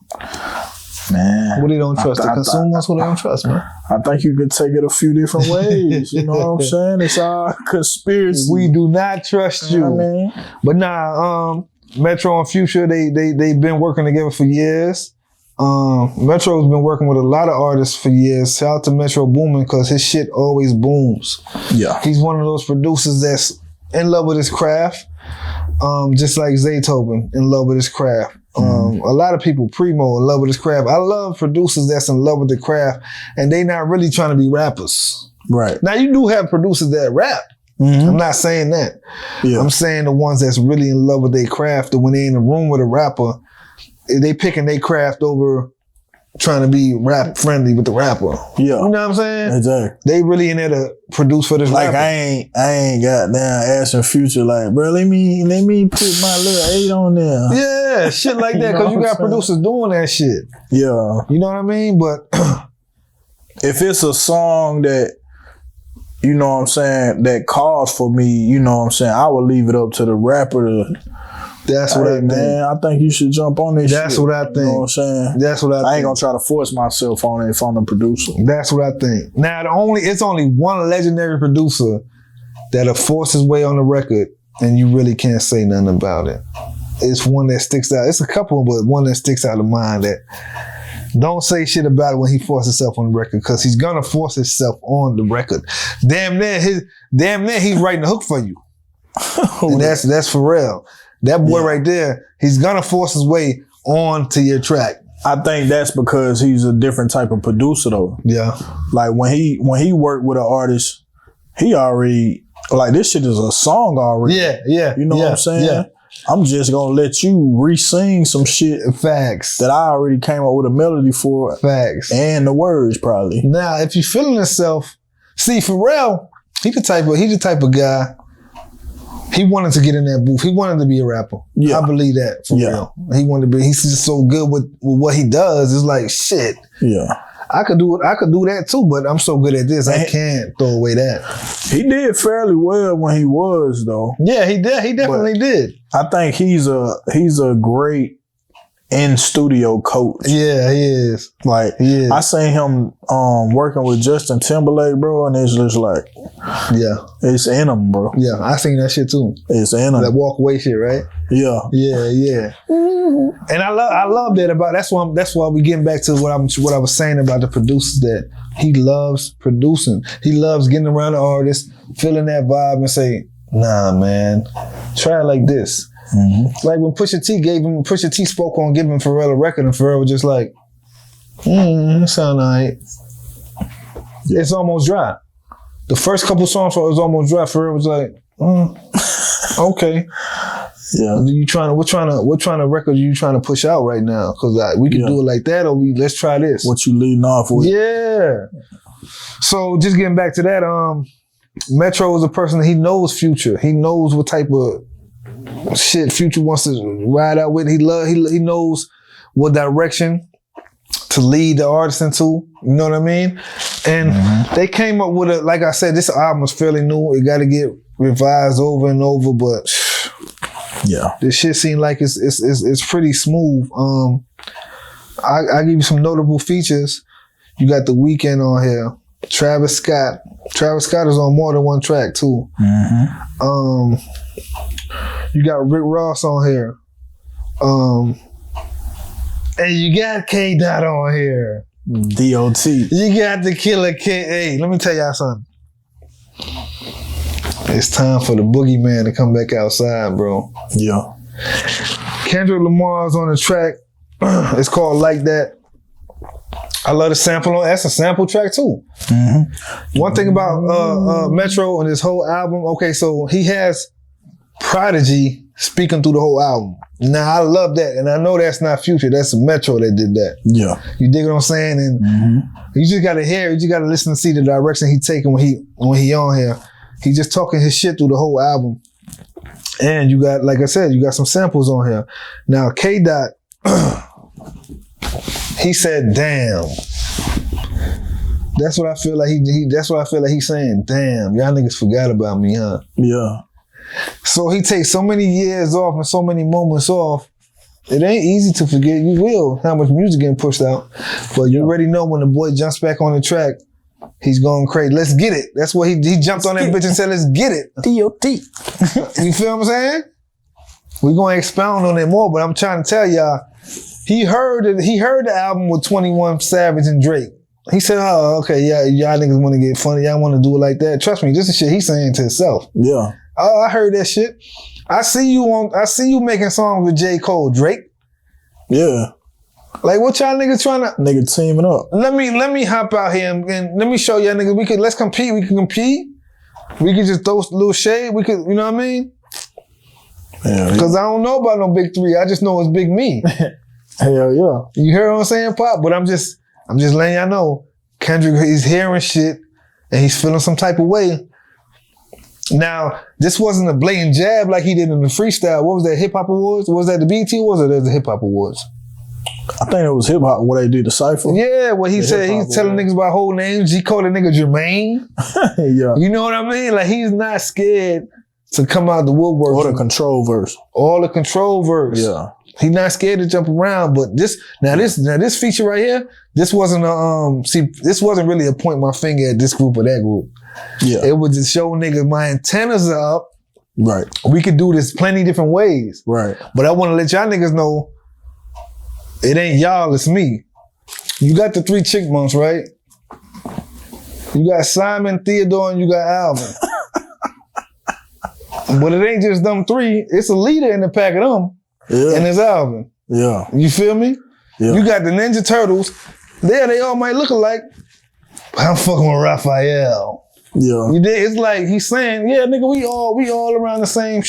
Man, who they don't trust? The consumers who they don't trust, man. I think you could take it a few different ways. You know what I'm saying? It's all conspiracy. We do not trust you. know what I mean? But nah, Metro and Future, they've been working together for years. Metro's been working with a lot of artists for years. Shout out to Metro Boomin because his shit always booms. Yeah. He's one of those producers that's in love with his craft. Just like Zaytoven, in love with his craft. A lot of people, Primo, in love with his craft. I love producers that's in love with the craft and they not really trying to be rappers. Right. Now you do have producers that rap. I'm not saying that. Yeah. I'm saying the ones that's really in love with their craft, and when they in the room with a rapper, they picking their craft over trying to be rap friendly with the rapper. Yeah. You know what I'm saying? Exactly. They really in there to produce for this rapper. I ain't got down asking Future like, bro, let me put my little 8 on there. Yeah, shit like that, because you got producers doing that shit. Yeah. You know what I mean? But if it's a song that, you know what I'm saying, that calls for me, you know what I'm saying, I would leave it up to the rapper to, that's what I think. Man, I think you should jump on this shit. That's what I think. You know what I'm saying? That's what I think. I ain't gonna try to force myself on it if I'm the producer. That's what I think. Now, it's only one legendary producer that'll force his way on the record and you really can't say nothing about it. It's one that sticks out. It's a couple, but one that sticks out of mind that don't say shit about it when he forces himself on the record, because he's gonna force himself on the record. Damn near he's writing the hook for you. And that's Pharrell. That boy right there, he's gonna force his way on to your track. I think that's because he's a different type of producer though. Yeah. Like when he worked with an artist, he already, like, this shit is a song already. Yeah. You know what I'm saying? Yeah. I'm just gonna let you re-sing some shit. Facts. That I already came up with a melody for. Facts. And the words probably. Now, if you feeling yourself, see, Pharrell, he's the type of guy, he wanted to get in that booth. He wanted to be a rapper. Yeah. I believe that, for real. He wanted to be, he's just so good with what he does. It's like, shit. Yeah. I could do that too, but I'm so good at this, I can't throw away that. He did fairly well when he was, though. Yeah, he did. He definitely did. I think he's a great in-studio coach. Yeah, he is. Like, I seen him working with Justin Timberlake, bro, and it's just like, yeah, it's in him, bro. Yeah, I seen that shit too. It's in him. That walk away shit, right? Yeah. Yeah. And I love that about, that's why we getting back to what I was saying about the producers, that he loves producing. He loves getting around the artist, feeling that vibe and say, nah, man, try it like this. Mm-hmm. Like when Pusha T spoke on giving Pharrell a record, and Pharrell was just like, it sound alright. Yeah. It's almost dry. The first couple songs was almost dry. Pharrell was like, okay. Yeah. What kind of record are you trying to push out right now? Because we can do it like that, or let's try this. What you leading off with? Yeah. So just getting back to that, Metro is a person that he knows Future. He knows what type of shit Future wants to ride out with. He knows what direction to lead the artist into. You know what I mean? And they came up with like I said, this album is fairly new. It got to get revised over and over, but yeah, this shit seems like it's pretty smooth. I give you some notable features. You got The Weeknd on here. Travis Scott is on more than one track too. Mm-hmm. You got Rick Ross on here. And you got K Dot on here. DOT. You got the Killer K. Hey, let me tell y'all something. It's time for the boogeyman to come back outside, bro. Yeah. Kendrick Lamar's on the track. It's called Like That. I love the sample on. That's a sample track too. Mm-hmm. One thing about Metro and his whole album. Okay, so he has Prodigy speaking through the whole album. Now I love that, and I know that's not Future. That's Metro that did that. Yeah, you dig what I'm saying? And you just gotta hear. You just gotta listen and see the direction he taking when he on here. He just talking his shit through the whole album. And you got, like I said, you got some samples on here. Now K Dot. He said, "Damn." That's what I feel like that's what I feel like he's saying. Damn, y'all niggas forgot about me, huh? Yeah. So he takes so many years off and so many moments off. It ain't easy to forget. You will how much music getting pushed out, but you already know when the boy jumps back on the track, he's going crazy. Let's get it. That's what he jumped on that bitch and said, "Let's get it." DOT. You feel what I'm saying? We're gonna expound on it more, but I'm trying to tell y'all, he heard the album with 21 Savage and Drake. He said, "Oh, okay, yeah, y'all niggas want to get funny. Y'all want to do it like that. Trust me, this is shit he's saying to himself." Yeah. Oh, I heard that shit. I see you making songs with J. Cole, Drake. Yeah. Like, what y'all niggas trying to? Nigga teaming up. Let me hop out here and let me show y'all niggas. Let's compete. We can compete. We can just throw a little shade. We could, you know what I mean? Yeah. Because I don't know about no big three. I just know it's big me. Hell yeah. You hear what I'm saying, Pop? But I'm just letting y'all know, Kendrick, he's hearing shit and he's feeling some type of way. Now, this wasn't a blatant jab like he did in the freestyle. What was that, Hip Hop Awards? Was that the BET Awards or the Hip Hop Awards? I think it was hip hop where they did the cypher. Yeah, what he said, he's telling niggas about whole names. He called a nigga Jermaine. Yeah. You know what I mean? Like, he's not scared to come out the woodwork. Or the control verse. All the control verse. Yeah. He's not scared to jump around, but this feature right here, this wasn't this wasn't really a point my finger at this group or that group. Yeah. It was to show niggas my antennas are up. Right. We could do this plenty different ways. Right. But I want to let y'all niggas know, it ain't y'all, it's me. You got the 3 chickmunks, right? You got Simon, Theodore, and you got Alvin. But it ain't just them 3. It's a leader in the pack of them. Yeah. And it's Alvin. Yeah. You feel me? Yeah. You got the Ninja Turtles. There, they all might look alike. But I'm fucking with Raphael. Yeah. You did? It's like he's saying, yeah, nigga, we all around the same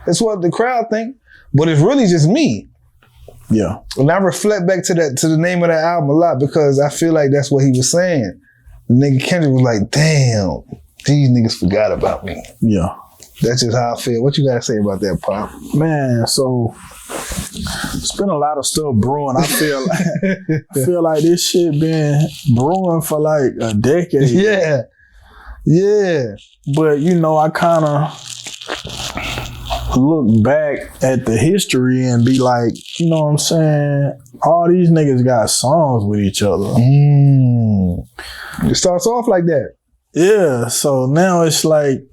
That's what the crowd think. But it's really just me. Yeah. And I reflect back to the name of that album a lot because I feel like that's what he was saying. The nigga Kendrick was like, damn, these niggas forgot about me. Yeah. That's just how I feel. What you gotta say about that, Pop? Man, so it's been a lot of stuff brewing. I feel like this shit been brewing for like a decade. Yeah. Yeah. But you know, I kind of look back at the history and be like, you know what I'm saying? All these niggas got songs with each other. It starts off like that. Yeah, so now it's like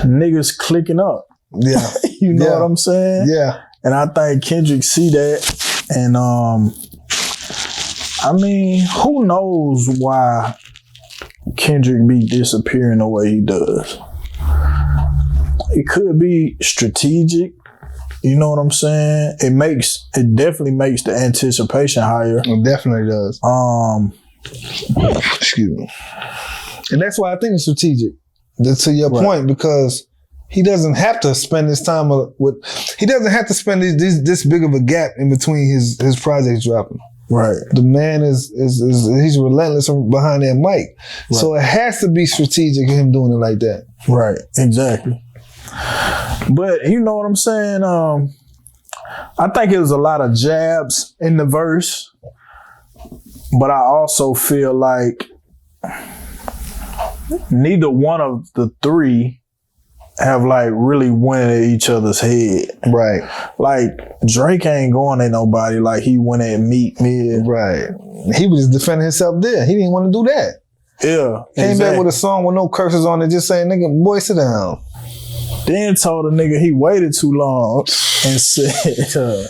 niggas clicking up. Yeah. You know what I'm saying? Yeah. And I think Kendrick see that. And I mean, who knows why Kendrick be disappearing the way he does? It could be strategic. You know what I'm saying? It definitely makes the anticipation higher. It definitely does. Excuse me. And that's why I think it's strategic. To your point, because he doesn't have to spend his time he doesn't have to spend this big of a gap in between his projects dropping. Right. The man is he's relentless behind that mic. Right. So it has to be strategic him doing it like that. Right. Exactly. But you know what I'm saying? I think it was a lot of jabs in the verse, but I also feel like neither one of the 3 have like really went at each other's head. Right. Like Drake ain't going at nobody like he went at Meek Mill. Right. He was just defending himself there. He didn't want to do that. Yeah. Came back with a song with no curses on it, just saying, nigga, boy, sit down. Then told a nigga he waited too long and said,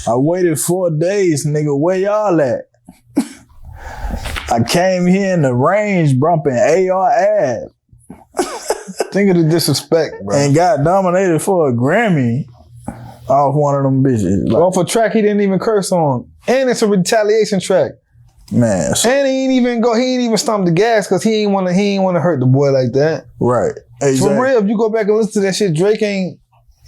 I waited 4 days, nigga, where y'all at? I came here in the range bumping AR ad. Think of the disrespect, bro. And got nominated for a Grammy off one of them bitches. Like, off a track he didn't even curse on. And it's a retaliation track. Man. So, and he ain't even stomp the gas because he ain't want to hurt the boy like that. Right. Exactly. For real, if you go back and listen to that shit, Drake he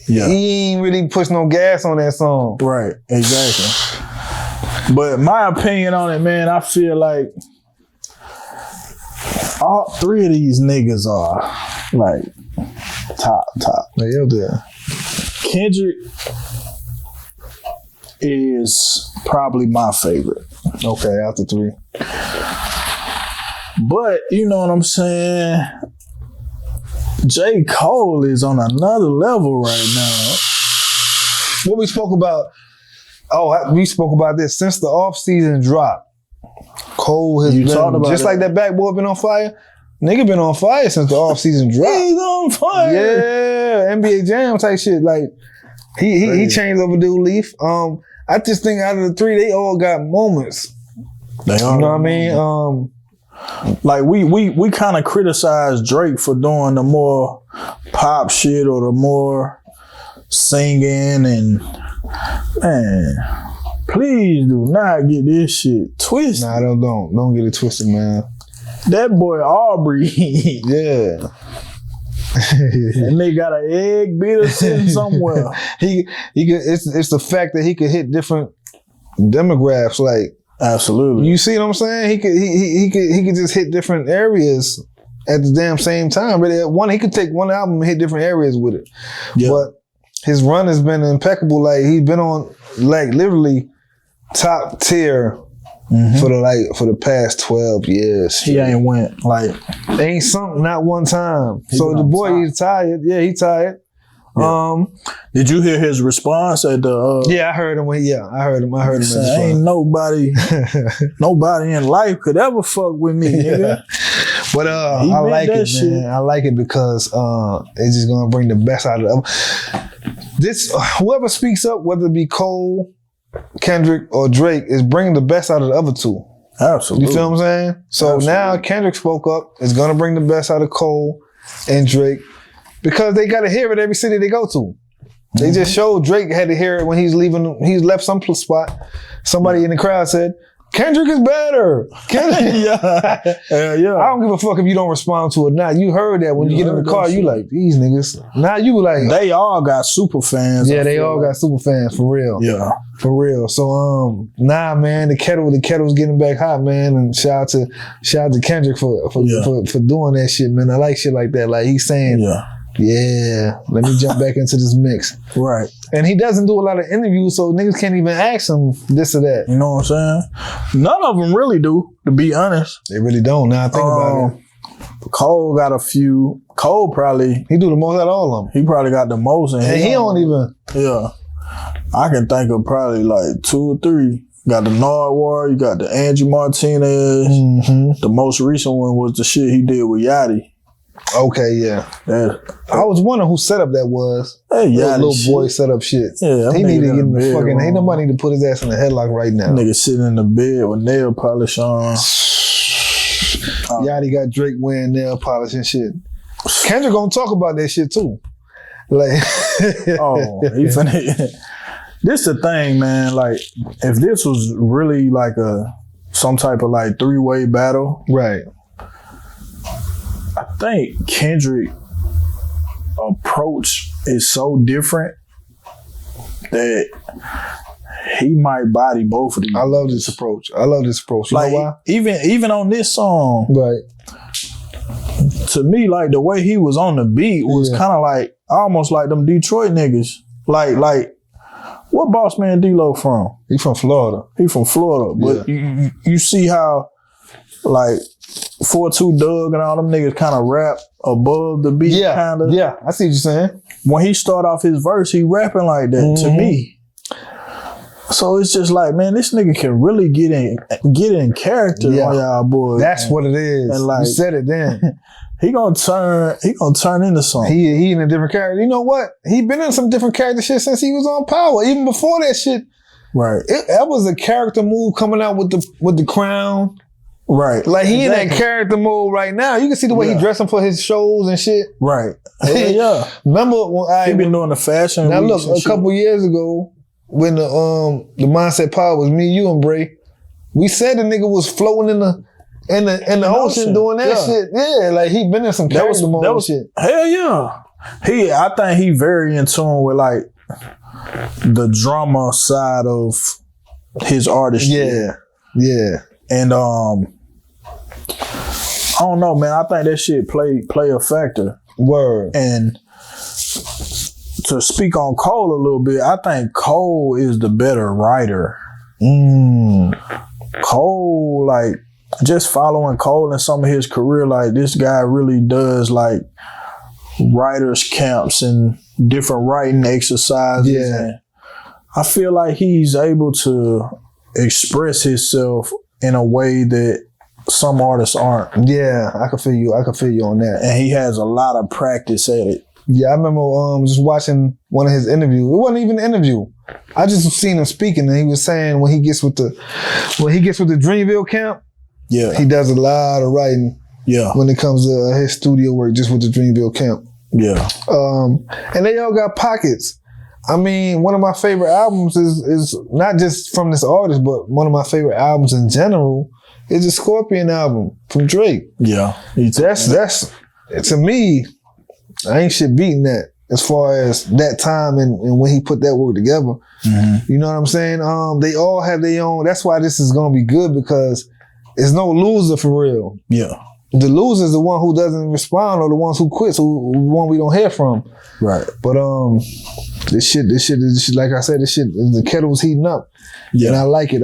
ain't really pushed no gas on that song. Right. Exactly. But my opinion on it, man, I feel like all 3 of these niggas are like top. They up there. Kendrick is probably my favorite. Okay, after 3. But you know what I'm saying? J. Cole is on another level right now. What we spoke about, we spoke about this since the off-season drop. Cole has been, just like that Backboard been on fire, nigga been on fire since the off-season drop. He's on fire. Yeah, NBA Jam type shit. Like he changed over Dude Leaf. I just think out of the three, they all got moments. They all, you know what I mean? Like we kind of criticize Drake for doing the more pop shit or the more singing, and man, please do not get this shit twisted. Nah, don't get it twisted, man. That boy Aubrey, yeah. And they got an egg beater sitting somewhere. he could, it's the fact that he could hit different demographics. Like, absolutely, you see what I'm saying? He could just hit different areas at the damn same time. But he could take one album and hit different areas with it. Yeah. But his run has been impeccable. Like, he's been on like literally top tier. For the past 12 years. He ain't went like ain't sunk not one time. So the boy, he's tired. Yeah, he tired. Yeah. Did you hear his response at the yeah, I heard him. I heard him. Ain't nobody in life could ever fuck with me, nigga. But I like it, shit. Man. I like it because it's just gonna bring the best out of them. This whoever speaks up, whether it be Cole, Kendrick, or Drake, is bringing the best out of the other two. Absolutely. You feel what I'm saying? So absolutely. Now Kendrick spoke up. It's going to bring the best out of Cole and Drake because they got to hear it every city they go to. They just showed Drake had to hear it when he's leaving. He's left some spot. Somebody in the crowd said, Kendrick is better. Kendrick. Yeah. I don't give a fuck if you don't respond to it now. You heard that when you get in the car, you like, these niggas. Now you like. They all got super fans. Yeah, they all got super fans, for real. Yeah. For real. So, nah, man, the kettle's getting back hot, man. And shout out to Kendrick for doing that shit, man. I like shit like that. Like, he's saying, yeah, let me jump back into this mix. Right. And he doesn't do a lot of interviews, so niggas can't even ask him this or that. You know what I'm saying? None of them really do, to be honest. They really don't. Now I think about it. Cole got a few. Cole probably. He do the most out of all of them. He probably got the most. And he don't even. Yeah. I can think of probably like 2 or 3. You got the Nard War, you got the Angie Martinez. Mm-hmm. The most recent one was the shit he did with Yachty. Okay, yeah. I was wondering who set up that was. Hey, yeah, little boy set up shit. Yeah, he need to get in the fucking. Ain't nobody need to put his ass in the headlock right now. Nigga sitting in the bed with nail polish on. Yachty got Drake wearing nail polish and shit. Kendrick gonna talk about that shit too. Like, he finna. This the thing, man. Like, if this was really like some type of like 3-way battle, right? I think Kendrick approach is so different that he might body both of these. I love this approach. You like, know why? Even on this song, right? To me, like the way he was on the beat was kind of like almost like them Detroit niggas. Like what BossMan Dlow from? He from Florida. But you see how like 4-2 Doug and all them niggas kind of rap above the beat, kind of. Yeah, I see what you're saying. When he start off his verse, he rapping like that to me. So it's just like, man, this nigga can really get in character on y'all boys. That's what it is. And like, you said it then. He gonna turn into something. He in a different character. You know what? He been in some different character shit since he was on Power. Even before that shit. Right. That was a character move coming out with the crown. Right. Like he in that character mode right now. You can see the way he dressing for his shows and shit. Right. Yeah. Remember when he been doing the fashion. Now look, a couple years ago when the Mindset Pod was me, you, and Bray, we said the nigga was floating in the ocean doing that shit. Yeah, like he been in some character mode shit. Hell yeah. I think he very in tune with like the drama side of his artistry. Yeah. And I don't know, man. I think that shit play a factor. Word. And to speak on Cole a little bit, I think Cole is the better writer. Cole, like, just following Cole and some of his career, like, this guy really does, like, writers' camps and different writing exercises. Yeah. And I feel like he's able to express himself in a way that some artists aren't. Yeah, I can feel you on that. And he has a lot of practice at it. Yeah, I remember just watching one of his interviews. It wasn't even an interview. I just seen him speaking, and he was saying when he gets with the Dreamville camp, yeah, he does a lot of writing. Yeah, when it comes to his studio work, just with the Dreamville camp. Yeah, and they all got pockets. I mean, one of my favorite albums is not just from this artist, but one of my favorite albums in general is the Scorpion album from Drake. Yeah, that's to me, I ain't shit beating that as far as that time and when he put that work together. Mm-hmm. You know what I'm saying? They all have their own. That's why this is gonna be good, because there's no loser for real. Yeah. The loser is the one who doesn't respond, or the ones who quits, the one we don't hear from. Right. But this shit, like I said, the kettle's heating up. Yeah. And I like it.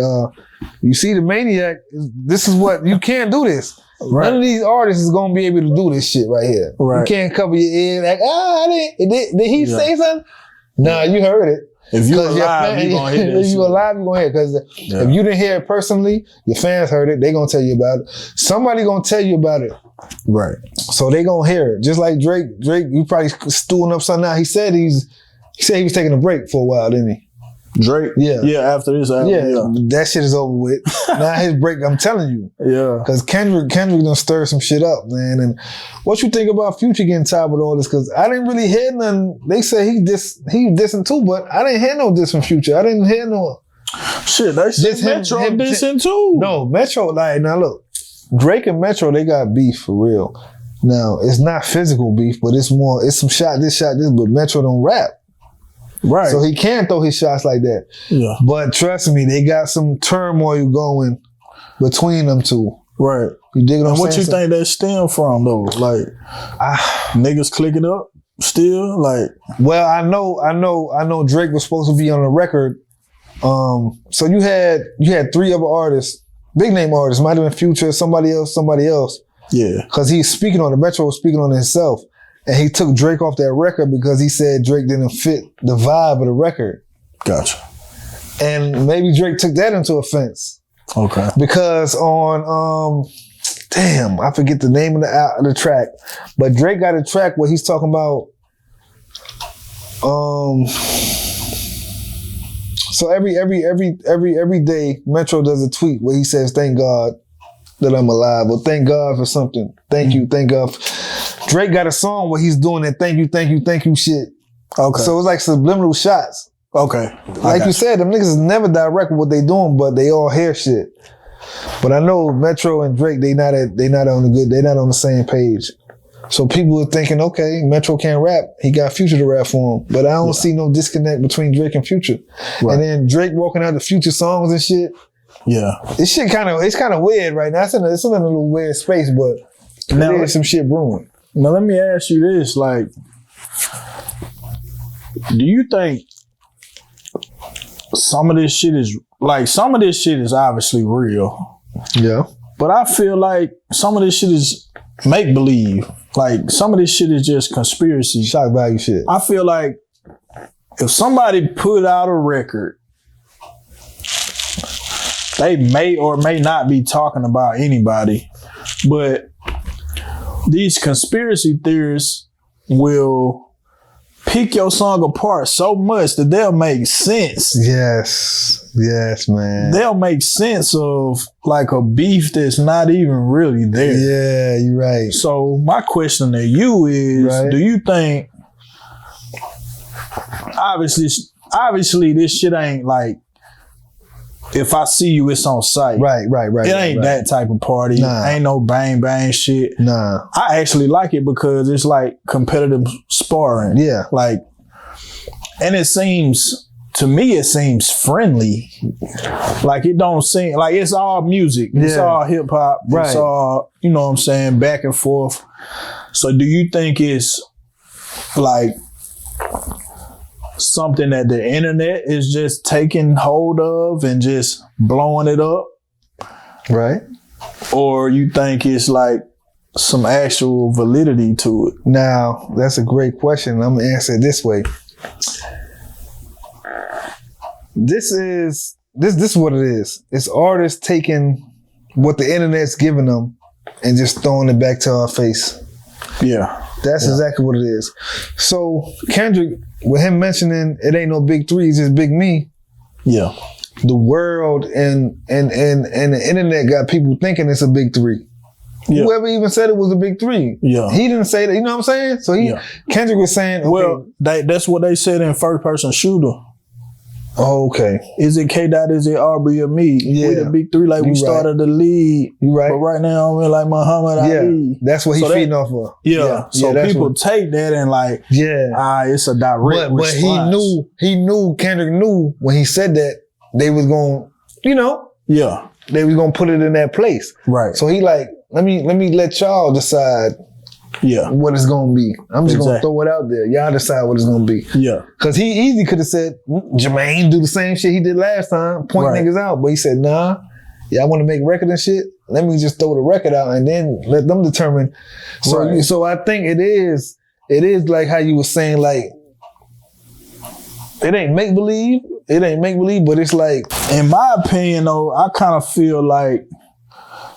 You see the Maniac, this is what, you can't do this. Right. None of these artists is gonna be able to do this shit right here. Right. You can't cover your ear like, did he say something? Nah, you heard it. If you're alive, you're going to hear it. If you're alive, you're going to hear it. Because if you didn't hear it personally, your fans heard it, they going to tell you about it. Somebody going to tell you about it. Right. So they going to hear it. Just like Drake, you probably stewing up something now. He said he was taking a break for a while, didn't he? Drake? Yeah. Yeah, after this album. Yeah, that shit is over with. Now his break, I'm telling you. Yeah. Because Kendrick done stir some shit up, man. And what you think about Future getting tied with all this? Because I didn't really hear none. They said he dissing too, but I didn't hear no diss from Future. I didn't hear no. Shit, they said Metro dissing too. No, Metro, like, now look, Drake and Metro, they got beef for real. Now, it's not physical beef, but it's some shot this, but Metro don't rap. Right. So he can throw his shots like that. Yeah. But trust me, they got some turmoil going between them two. Right. You dig what I'm saying? What you think that stem from though? Like niggas clicking up still? Like, well, I know Drake was supposed to be on the record. So you had 3 other artists, big name artists, might have been Future, somebody else. Yeah. Cause he's speaking on the Metro was speaking on himself. And he took Drake off that record because he said Drake didn't fit the vibe of the record. Gotcha. And maybe Drake took that into offense. Okay. Because on, I forget the name of the track, but Drake got a track where he's talking about, so every day Metro does a tweet where he says, "Thank God that I'm alive," or "Thank God for something. Thank you, thank God." Drake got a song where he's doing that thank you shit. Okay. So it's like subliminal shots. Okay. Like you said, them niggas is never direct with what they doing, but they all hear shit. But I know Metro and Drake, they not on the same page. So people are thinking, okay, Metro can't rap. He got Future to rap for him. But I don't see no disconnect between Drake and Future. Right. And then Drake walking out the Future songs and shit. Yeah. This shit it's kind of weird right now. It's in a little weird space, but now there's some shit brewing. Now let me ask you this, like, do you think some of this shit is obviously real? Yeah. But I feel like some of this shit is make-believe. Like, some of this shit is just conspiracy. Shock value shit. I feel like if somebody put out a record, they may or may not be talking about anybody, but these conspiracy theorists will pick your song apart so much that they'll make sense. Yes, man. They'll make sense of like a beef that's not even really there. Yeah, you're right. So my question to you is, do you think, obviously this shit ain't like, if I see you, it's on sight. Right. It ain't that type of party. Nah. Ain't no bang bang shit. Nah. I actually like it because it's like competitive sparring. Yeah. Like, and to me, it seems friendly. Like, it don't seem, like, it's all music. It's all hip hop. Right. It's all, you know what I'm saying, back and forth. So do you think it's like something that the internet is just taking hold of and just blowing it up? Right. Or you think it's like some actual validity to it? Now, that's a great question. I'm going to answer it this way. This is what it is. It's artists taking what the internet's giving them and just throwing it back to our face. Yeah. That's exactly what it is. So Kendrick, with him mentioning it ain't no big three, it's just big me. Yeah. The world and the internet got people thinking it's a big three. Yeah. Whoever even said it was a big three. Yeah. He didn't say that, you know what I'm saying? So Kendrick was saying, okay. Well, that's what they said in first person shooter. Oh, okay. Is it K-Dot, is it Aubrey or me? Yeah. We the big three, like we started the lead. You right. But right now I'm in like Muhammad Ali. That's what he's feeding off of. Yeah. So people take that and like, it's a direct response. But he knew, Kendrick knew when he said that they was going, they was going to put it in that place. Right. So he like, let me let y'all decide what it's gonna be. I'm just gonna throw it out there. Y'all decide what it's gonna be. Yeah. Cause he easily could have said, Jermaine do the same shit he did last time, point niggas out. But he said, nah, y'all wanna make record and shit? Let me just throw the record out and then let them determine. So I think it is like how you were saying, like, it ain't make believe, but it's like, in my opinion though, I kind of feel like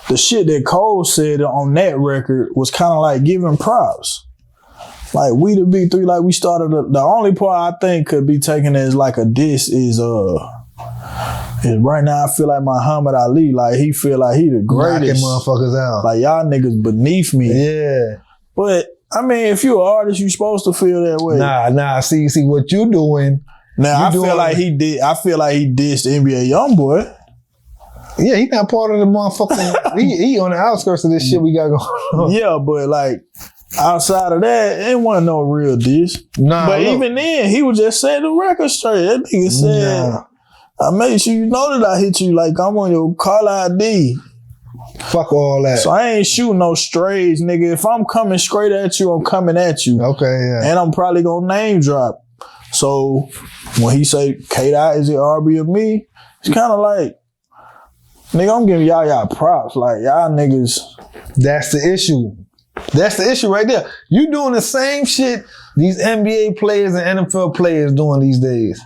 the shit that Cole said on that record was kind of like giving props. Like, we the big three, like we started, the only part I think could be taken as like a diss is right now I feel like Muhammad Ali, like he feel like he the greatest. Knocking motherfuckers out. Like y'all niggas beneath me. Yeah. But, I mean, if you're an artist, you supposed to feel that way. Nah, see what you doing. Now, I feel like he dissed NBA Youngboy. Yeah, he not part of the motherfucking. he on the outskirts of this shit we got going on. Yeah, but like outside of that, it wasn't no real diss. Nah, but even then, he was just saying the record straight. That nigga said, "I made sure you know that I hit you. Like I'm on your call ID." Fuck all that. So I ain't shooting no strays, nigga. If I'm coming straight at you, I'm coming at you. Okay, yeah. And I'm probably gonna name drop. So when he say K-Dot, is it RB or me? It's kind of like, nigga, I'm giving y'all props. Like, y'all niggas. That's the issue. That's the issue right there. You doing the same shit these NBA players and NFL players doing these days.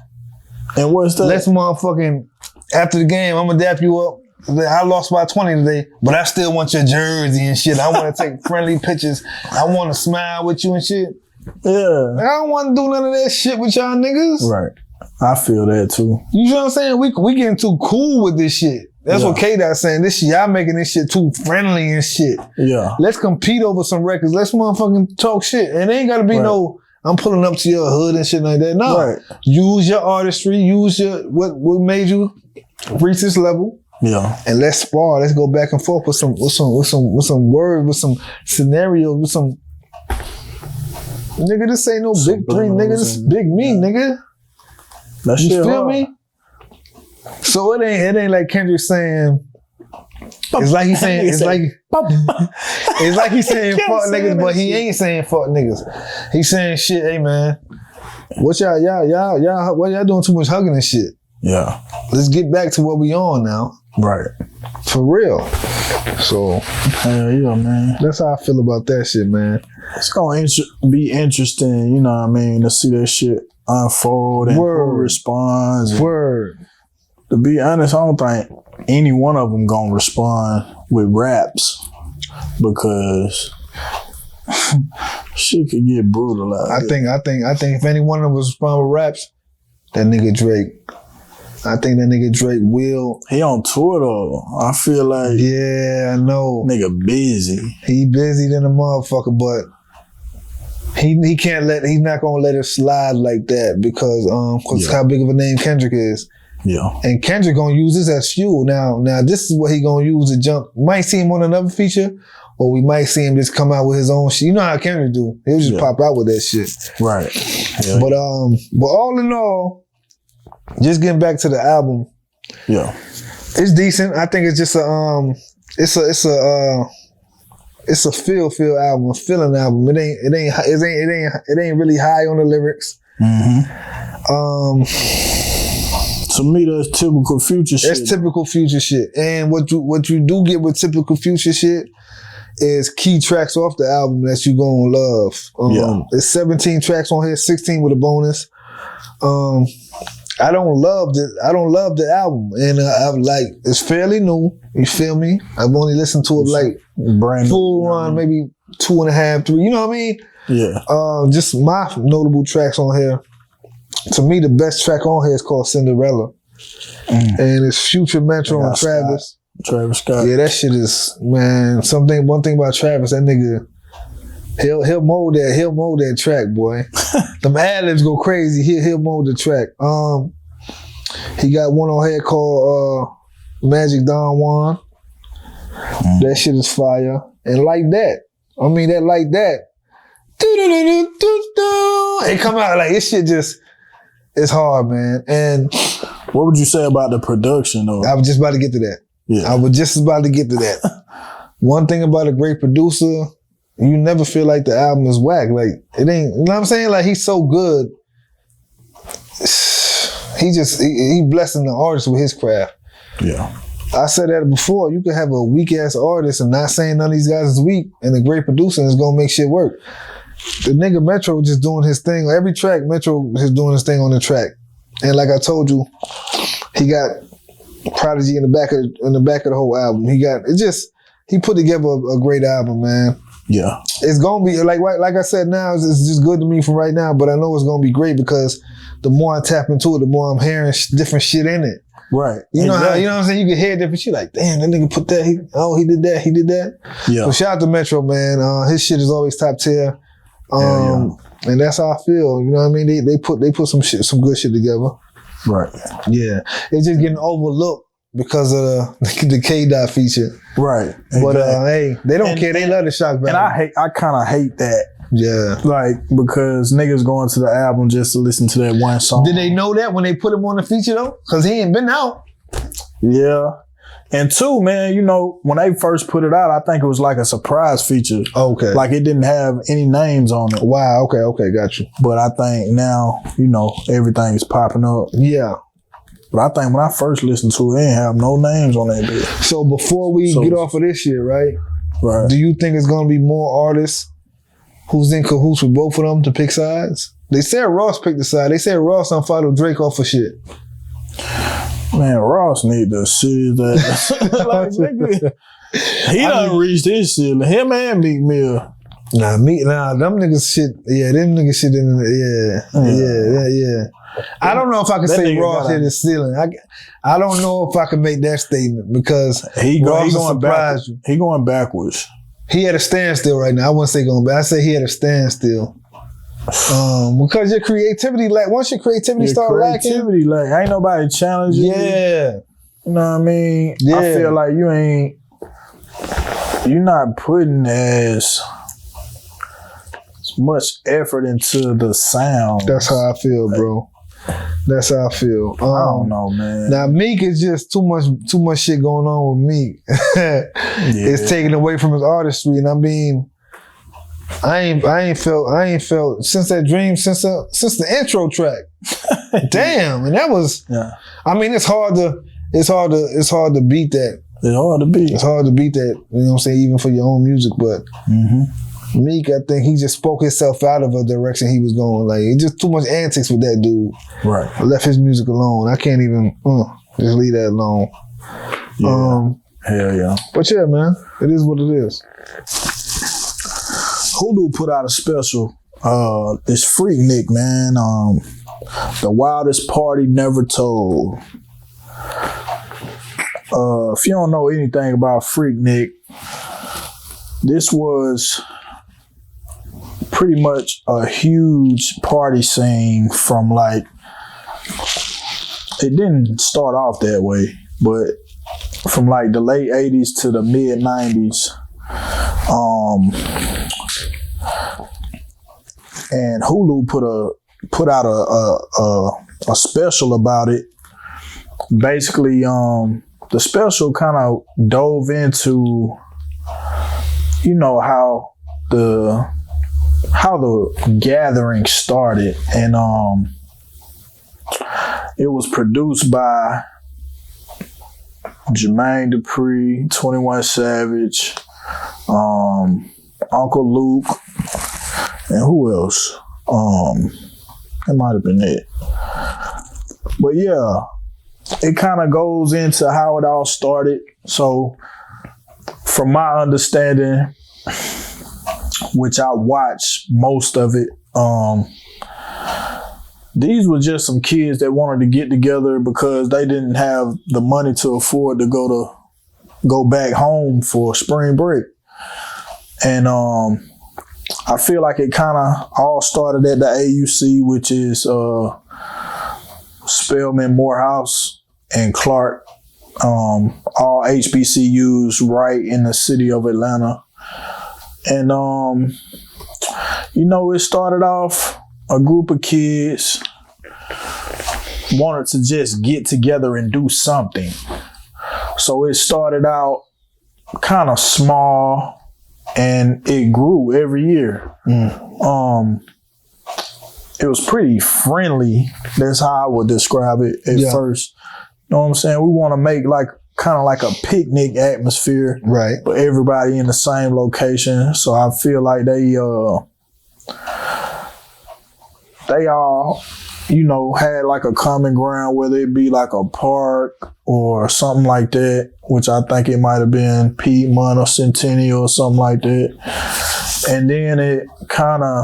And what's that? Let's motherfucking, after the game, I'm gonna dap you up. I lost by 20 today, but I still want your jersey and shit. I want to take friendly pictures. I want to smile with you and shit. Yeah. I don't want to do none of that shit with y'all niggas. Right. I feel that too. You know what I'm saying? We getting too cool with this shit. That's what K-Dot's saying. This shit, y'all making this shit too friendly and shit. Yeah. Let's compete over some records. Let's motherfucking talk shit. And it ain't gotta be no, I'm pulling up to your hood and shit like that. No. Right. Use your artistry. Use your what made you reach this level. Yeah. And let's spar. Let's go back and forth with some words, with some scenarios, with some. Nigga, this ain't no big three, nigga. This is big me, nigga. That you shit feel hard. me? So it ain't like Kendrick saying. It's like he's saying. It's like he's saying fuck niggas, but he ain't saying fuck niggas. He's saying shit. Hey man, what y'all doing too much hugging and shit? Yeah. Let's get back to what we on now. Right. For real. So. Hell yeah, man. That's how I feel about that shit, man. It's gonna be interesting, you know what I mean, to see that shit unfold and who responds. Word. To be honest, I don't think any one of them gonna respond with raps because shit could get brutal out I think if any one of them was respond with raps, that nigga Drake. I think that nigga Drake will. He on tour though. I feel like. Yeah, I know. Nigga busy. He busy than a motherfucker, but he can't he's not gonna let it slide like that because how big of a name Kendrick is. Yeah. And Kendrick gonna use this as fuel. Now this is what he gonna use to jump. Might see him on another feature, or we might see him just come out with his own shit. You know how Kendrick do. He'll just pop out with that shit. Right. Yeah. But all in all, just getting back to the album. Yeah. It's decent. I think it's just it's a feel album, a feeling album. It ain't really high on the lyrics. Mm-hmm. To me, that's typical Future shit. That's typical Future shit. And what you do get with typical Future shit is key tracks off the album that you gonna love. There's 17 tracks on here, 16 with a bonus. I don't love the album, and I'm like, it's fairly new. You feel me? I've only listened to it like brand full run, maybe 2.5, 3. You know what I mean? Yeah. Just my notable tracks on here. To me, the best track on here is called Cinderella. And it's Future, Metro, and Travis. Travis Scott. Yeah, that shit is, man, one thing about Travis, that nigga, he'll mold that track, boy. Them ad-libs go crazy. He'll mold the track. He got one on here called Magic Don Juan. That shit is fire. And Like That. I mean, that Like That. It come out like this shit just, it's hard, man. And what would you say about the production, though? I was just about to get to that. Yeah. I was just about to get to that. One thing about a great producer, you never feel like the album is whack. Like, it ain't, you know what I'm saying? Like, he's so good. He blessing the artist with his craft. Yeah. I said that before. You can have a weak-ass artist and not saying none of these guys is weak, and a great producer is going to make shit work. The nigga Metro just doing his thing. Every track, Metro is doing his thing on the track. And like I told you, he got Prodigy in the back of the whole album. He put together a great album, man. Yeah. It's gonna be like I said now, it's just good to me from right now, but I know it's gonna be great because the more I tap into it, the more I'm hearing different shit in it. Right. You know how, you know what I'm saying? You can hear different shit like, damn, that nigga put that, he did that. Yeah. So shout out to Metro, man. His shit is always top tier. And that's how I feel. You know what I mean? They put some good shit together. Right. Yeah. It's just getting overlooked because of the K-Dot feature. Right. But hey, they don't care. They love the shock value. And I kind of hate that. Yeah. Like, because niggas going to the album just to listen to that one song. Did they know that when they put him on the feature though? Because he ain't been out. Yeah. And two, man, you know, when they first put it out, I think it was like a surprise feature. Okay. Like it didn't have any names on it. Wow. Okay. Got you. But I think now, you know, everything is popping up. Yeah. But I think when I first listened to it, it didn't have no names on that bitch. So before we get off of this shit, right? Right. Do you think it's going to be more artists who's in cahoots with both of them to pick sides? They said Ross picked the side. They said Ross unfollowed Drake off of shit. Man, Ross need to see that. Like, nigga, he done reached his ceiling. Him and Meek Mill. Them niggas shit. Yeah, them niggas shit in yeah. I don't know if I can say Ross hit his ceiling. I don't know if I can make that statement because he going surprise you. He going backwards. He at a standstill right now. I wouldn't say going back. I say he at a standstill. Because your creativity, like once your creativity start lacking, ain't nobody challenging you. Yeah. You know what I mean? Yeah. I feel like you're not putting as much effort into the sound. That's how I feel, bro. That's how I feel. I don't know, man. Now Meek is just too much shit going on with Meek. It's taken away from his artistry, and I mean, I ain't felt since that dream, since the intro track. Damn, and that was. Yeah. I mean, it's hard to beat that. It's hard to beat. It's hard to beat that. You know what I'm saying? Even for your own music, but. Meek, I think he just spoke himself out of a direction he was going. Like, it's just too much antics with that dude. Right. I left his music alone. I can't even just leave that alone. Yeah. Hell yeah. But yeah, man, it is what it is. Hulu put out a special. This Freaknik, man. The Wildest Party Never Told. If you don't know anything about Freaknik, this was pretty much a huge party scene from like, it didn't start off that way, but from like the late 80s to the mid 90s. And Hulu put out a special about it. Basically, the special kind of dove into, you know, how the gathering started, and it was produced by Jermaine Dupri, 21 Savage, Uncle Luke, and who else? That might have been it. But yeah, it kind of goes into how it all started. So, from my understanding, which I watched most of it. These were just some kids that wanted to get together because they didn't have the money to afford to go back home for spring break. And I feel like it kind of all started at the AUC, which is Spelman, Morehouse, and Clark, all HBCUs right in the city of Atlanta. And, it started off a group of kids wanted to just get together and do something. So it started out kind of small and it grew every year. It was pretty friendly. That's how I would describe it at first. You know what I'm saying? We want to make kind of like a picnic atmosphere. Right. But everybody in the same location. So I feel like they all, had like a common ground, whether it be like a park or something like that, which I think it might have been Piedmont or Centennial or something like that. And then it kind of,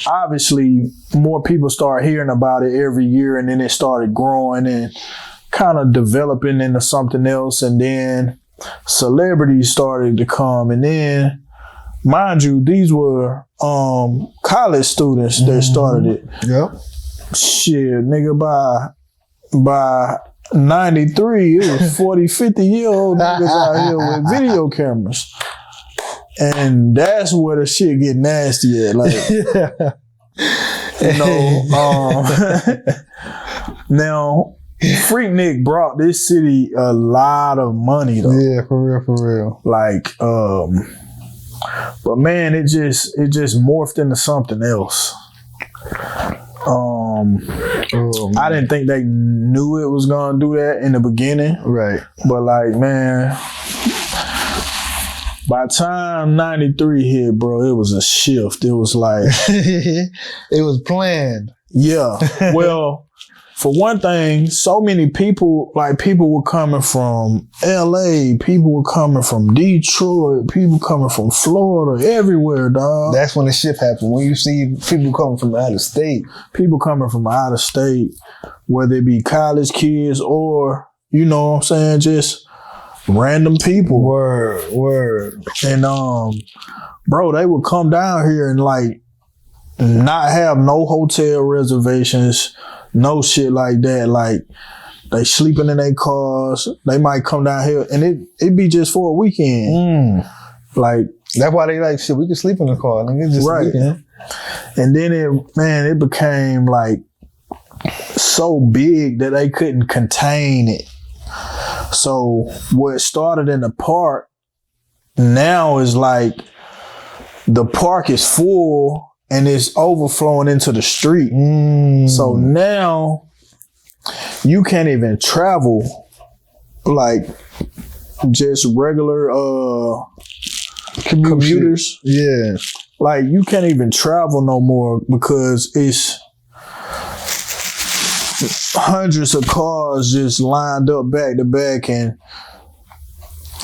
obviously, more people start hearing about it every year, and then it started growing and kind of developing into something else. And then celebrities started to come, and then, mind you, these were college students that started it. Yep. Shit, nigga, by 93, it was 40, 50-year-old niggas out here with video cameras. And that's where the shit get nasty at. Like, now, Freaknik brought this city a lot of money, though. Yeah, for real. Like, but man, it just morphed into something else. I didn't think they knew it was gonna do that in the beginning. Right. But like, man, by the time 93 hit, bro, it was a shift. It was like it was planned. Yeah. Well, for one thing, so many people were coming from LA, people were coming from Detroit, people coming from Florida, everywhere, dog. That's when the shift happened. When you see people coming from out of state. People coming from out of state, whether it be college kids or, you know what I'm saying, just random people. Word. And, bro, they would come down here and like not have no hotel reservations, no shit like that. Like, they sleeping in their cars. They might come down here and it be just for a weekend. Like, that's why they like, shit, we can sleep in the car. Nigga, just right. Weekend. And then it became like so big that they couldn't contain it. So what started in the park now is like the park is full and it's overflowing into the street. So now you can't even travel like just regular commuters. Yeah. Like, you can't even travel no more because it's hundreds of cars just lined up back to back and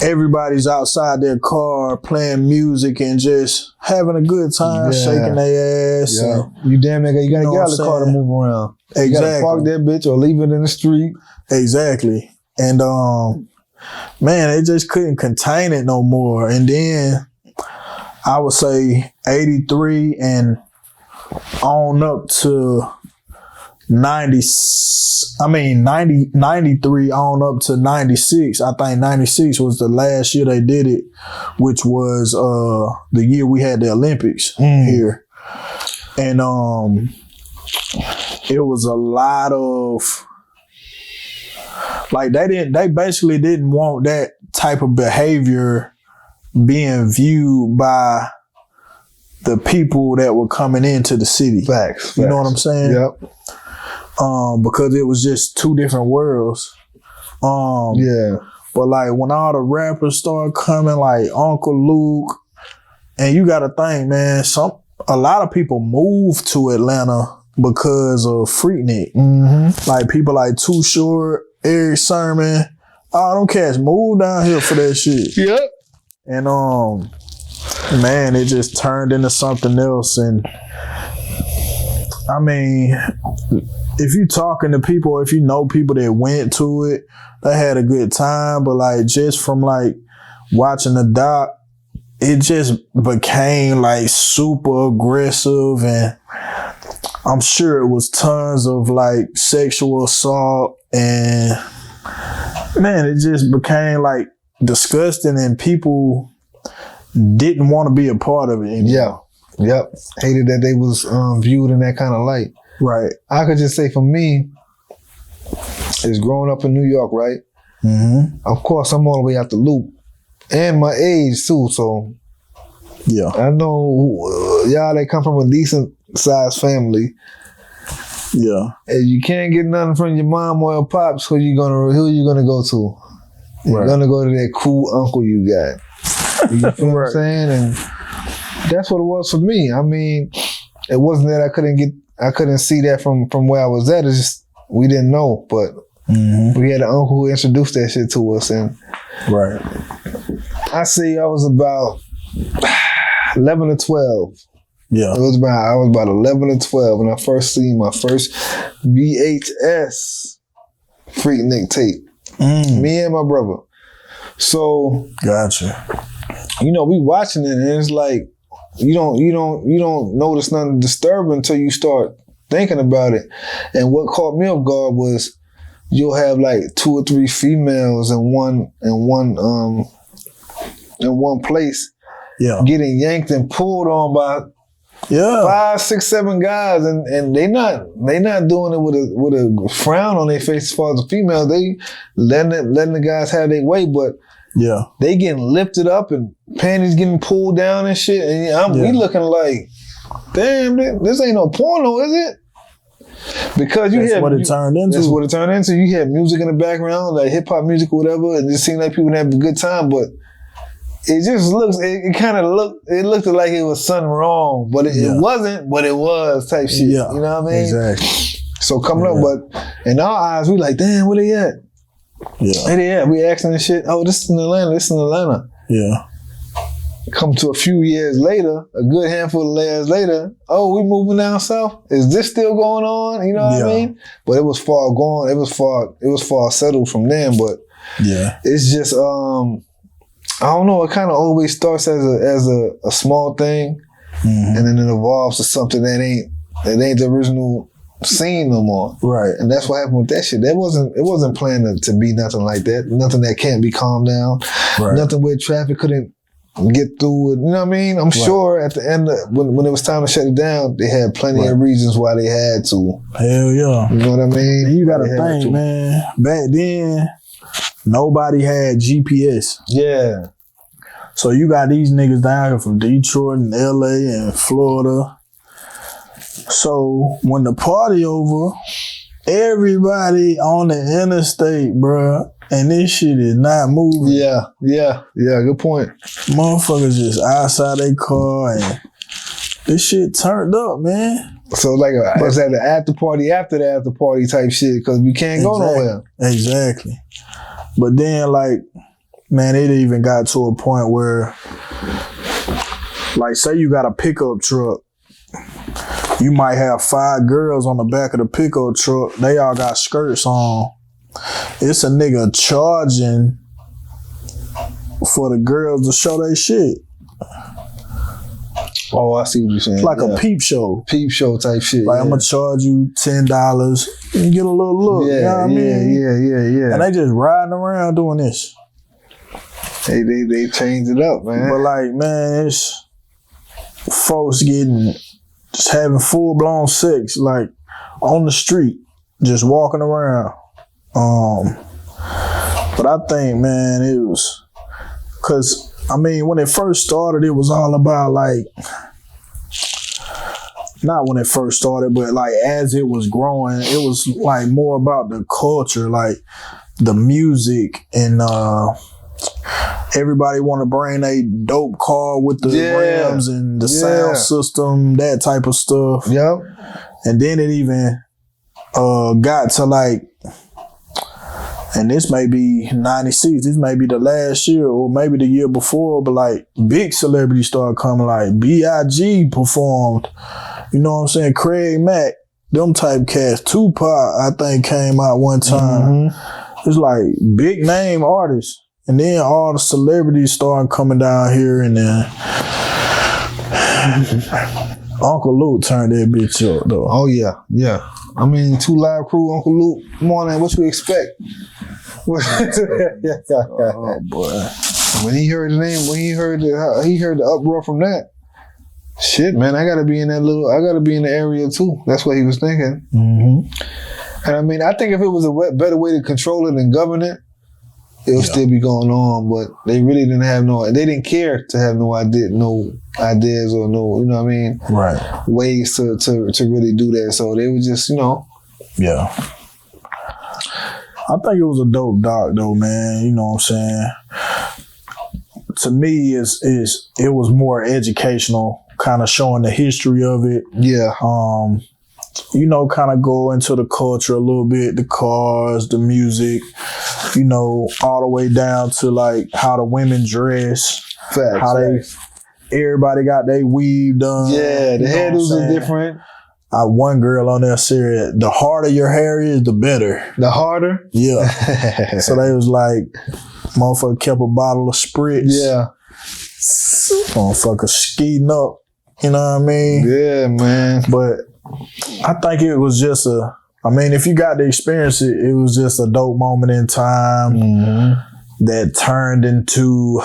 everybody's outside their car playing music and just having a good time, shaking their ass. Yeah. And, you damn nigga, you gotta get out of the car to move around. Exactly. You gotta park that bitch or leave it in the street. Exactly. And man, they just couldn't contain it no more. And then I would say 83 and on up to 93 on up to 96. I think 96 was the last year they did it, which was the year we had the Olympics here. And it was a lot of like they basically didn't want that type of behavior being viewed by the people that were coming into the city. Facts. You know what I'm saying? Yep. Because it was just two different worlds. Yeah. But like when all the rappers started coming, like Uncle Luke, and you gotta think, man, a lot of people moved to Atlanta because of Freaknik. Like people like Too Short, Eric Sermon, all them cats moved down here for that shit. Yep. And man, it just turned into something else. And I mean, if you talking to people, if you know people that went to it, they had a good time. But like, just from like watching the doc, it just became like super aggressive, and I'm sure it was tons of like sexual assault, and man, it just became like disgusting, and people didn't want to be a part of it anymore. Yeah. Yep. Hated that they was viewed in that kind of light. Right. I could just say for me, is growing up in New York, right? Mm-hmm. Of course, I'm all the way out the loop. And my age too, so yeah, I know y'all that come from a decent sized family. Yeah, and you can't get nothing from your mom or your pops. Who you gonna go to? You're gonna go to that cool uncle you got. You feel what I'm saying? And that's what it was for me. I mean, it wasn't that I couldn't see that from where I was at. It's just we didn't know, but we had an uncle who introduced that shit to us, and I say I was about 11 or 12. Yeah, I was about 11 or 12 when I first seen my first VHS Freaknik tape. Me and my brother. So gotcha. You know, we watching it, and it's like you don't notice nothing disturbing until you start thinking about it. And what caught me off guard was you'll have like 2 or 3 females in one place, getting yanked and pulled on by 5, 6, 7 guys, and they not doing it with a frown on their face as far as the females. They letting the guys have their way, but they getting lifted up and panties getting pulled down and shit. And we looking like, damn, this ain't no porno, is it? Because that's what it turned into. That's what it turned into. You had music in the background, like hip hop music or whatever, and it just seemed like people having a good time, but it just looks, it looked like it was something wrong, but it wasn't, but it was type shit. Yeah. You know what I mean? Exactly. So coming up, but in our eyes, we like, damn, where they at? Yeah. Where they at? We asking this shit, oh, this is in Atlanta. Yeah. Come to a few years later, a good handful of years later, oh, we moving down south? Is this still going on? You know what I mean? But it was far gone. It was far settled from then, but it's just, I don't know, it kind of always starts as a small thing, and then it evolves to something that ain't the original scene no more. Right. And that's what happened with that shit. It wasn't planned to be nothing like that. Nothing that can't be calmed down. Right. Nothing where traffic couldn't get through it. You know what I mean? I'm sure at the end, when it was time to shut it down, they had plenty of reasons why they had to. Hell yeah. You know what I mean? You gotta think, man. Back then, nobody had GPS. Yeah. So you got these niggas down here from Detroit and LA and Florida. So when the party over, everybody on the interstate, bruh, and this shit is not moving. Yeah, good point. Motherfuckers just outside their car and this shit turned up, man. So like it's at the after party after the after party type shit, because we can't go nowhere. Exactly. But then like, man, it even got to a point where, like, say you got a pickup truck, you might have 5 girls on the back of the pickup truck. They all got skirts on. It's a nigga charging for the girls to show their shit. Oh, I see what you're saying. It's like a peep show. Peep show type shit. Like, I'm going to charge you $10 and get a little look. You know what I mean? Yeah. And they just riding around doing this. They changed it up, man. But like, man, it's folks just having full blown sex, like on the street, just walking around. But I think, man, it was, cause I mean, when it first started, it was all about like, not when it first started, but like as it was growing, it was like more about the culture, like the music and everybody want to bring a dope car with the rims and the sound system, that type of stuff. Yep. And then it even got to like, And this may be 96. This may be the last year or maybe the year before, but like big celebrities started coming, like B.I.G. performed. You know what I'm saying? Craig Mack, them type cats. Tupac, I think, came out one time. It's like big name artists. And then all the celebrities started coming down here, and then Uncle Luke turned that bitch up though. Oh yeah. I mean, 2 Live Crew, Uncle Luke. Come on, man, what you expect? Oh boy. When he heard the name, when he heard the uproar from that, shit, man, I gotta be in the area too. That's what he was thinking. And I mean, I think if it was a better way to control it and govern it, it'll still be going on, but they really didn't have they didn't care to have no ideas or no, you know what I mean? Right. Ways to really do that. So they were just, Yeah. I think it was a dope doc though, man. You know what I'm saying? To me, it was more educational, kind of showing the history of it. Yeah. Kind of go into the culture a little bit, the cars, the music, all the way down to like how the women dress, Facts, how everybody got their weave done. Yeah, the hairdos are different. One girl on there said, the harder your hair is, the better. The harder? Yeah. So they was like, motherfucker kept a bottle of spritz. Yeah. Motherfucker skeeting up. You know what I mean? Yeah, man. But I think it was just if you got to experience it, it was just a dope moment in time that turned into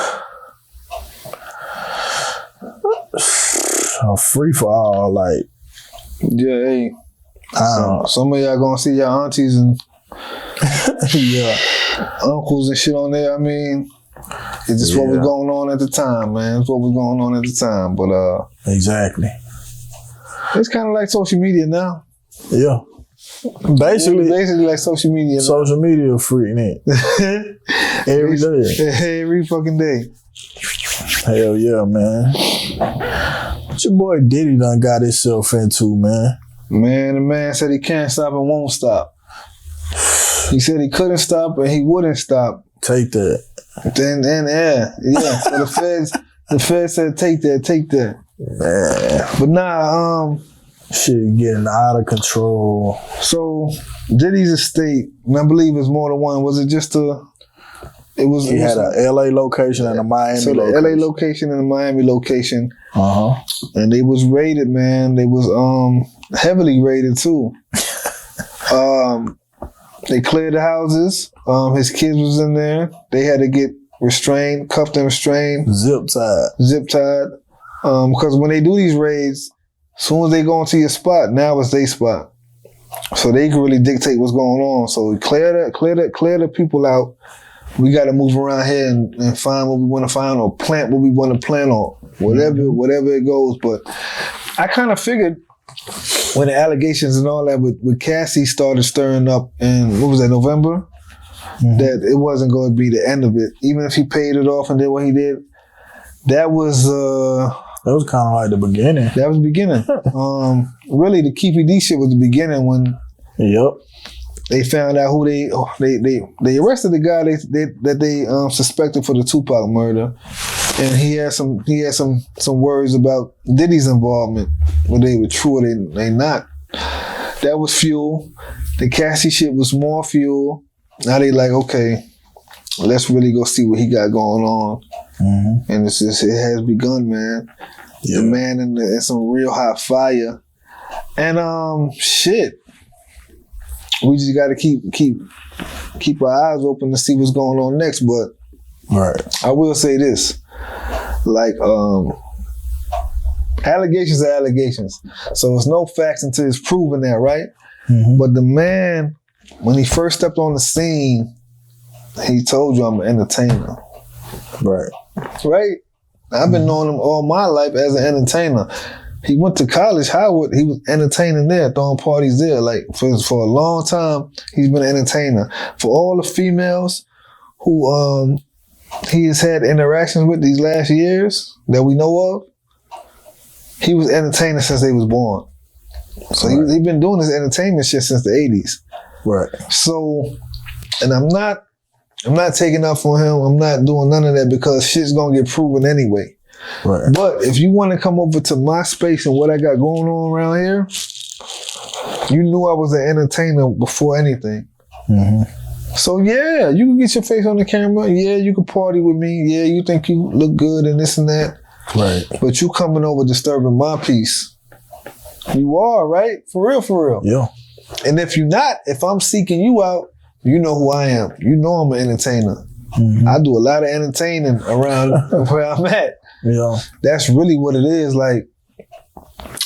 a free-for-all, like. Yeah, hey. Some of y'all gonna see your aunties and uncles and shit on there. I mean, it's just what was going on at the time, man. It's what was going on at the time. But exactly. It's kind of like social media now. Yeah. Basically like social media. Social media Freaknik. Every day. Every fucking day. Hell yeah, man. What your boy Diddy done got himself into, man? Man, the man said he can't stop and won't stop. He said he couldn't stop and he wouldn't stop. Take that. Then yeah. So the feds said take that. Man. But nah, shit getting out of control. So Diddy's estate, and I believe it's more than one. Was it just He had a LA location and a Miami location. So the LA location and the Miami location. And they was raided, man. They was heavily raided too. They cleared the houses. His kids was in there. They had to get restrained, cuffed and restrained. Zip tied. Because when they do these raids, as soon as they go into your spot, now it's their spot. So they can really dictate what's going on. So we clear the people out. We got to move around here and find what we want to find or plant what we want to plant or whatever it goes. But I kind of figured when the allegations and all that with Cassie started stirring up in, what was that, November? That it wasn't going to be the end of it. Even if he paid it off and did what he did, that was kind of like the beginning. That was the beginning. Really, the Keefy D shit was the beginning when they found out who they arrested the guy that they suspected for the Tupac murder, and he had some words about Diddy's involvement, whether they were true or they not. That was fuel. The Cassie shit was more fuel. Now they like, okay, let's really go see what he got going on. And it has begun, man. The man in some real hot fire. And shit. We just gotta keep our eyes open to see what's going on next. But I will say this. Like allegations are allegations. So it's no facts until it's proven that, right? But the man, when he first stepped on the scene, he told you I'm an entertainer. Right? I've been knowing him all my life as an entertainer. He went to college, Howard. He was entertaining there, throwing parties there. Like for a long time, he's been an entertainer. For all the females who he has had interactions with these last years that we know of, he was entertaining since they was born. So he been doing this entertainment shit since the 80s. So And I'm not taking up for him. I'm not doing none of that because shit's gonna get proven anyway. Right. But if you want to come over to my space and what I got going on around here, you knew I was an entertainer before anything. Mm-hmm. So yeah, you can get your face on the camera. Yeah, you can party with me. Yeah, you think you look good and this and that. Right. But you coming over disturbing my peace. You are, right? For real, for real. Yeah. And if you're not, if I'm seeking you out, you know who I am. You know I'm an entertainer. Mm-hmm. I do a lot of entertaining around where I'm at. Yeah. That's really what it is. Like,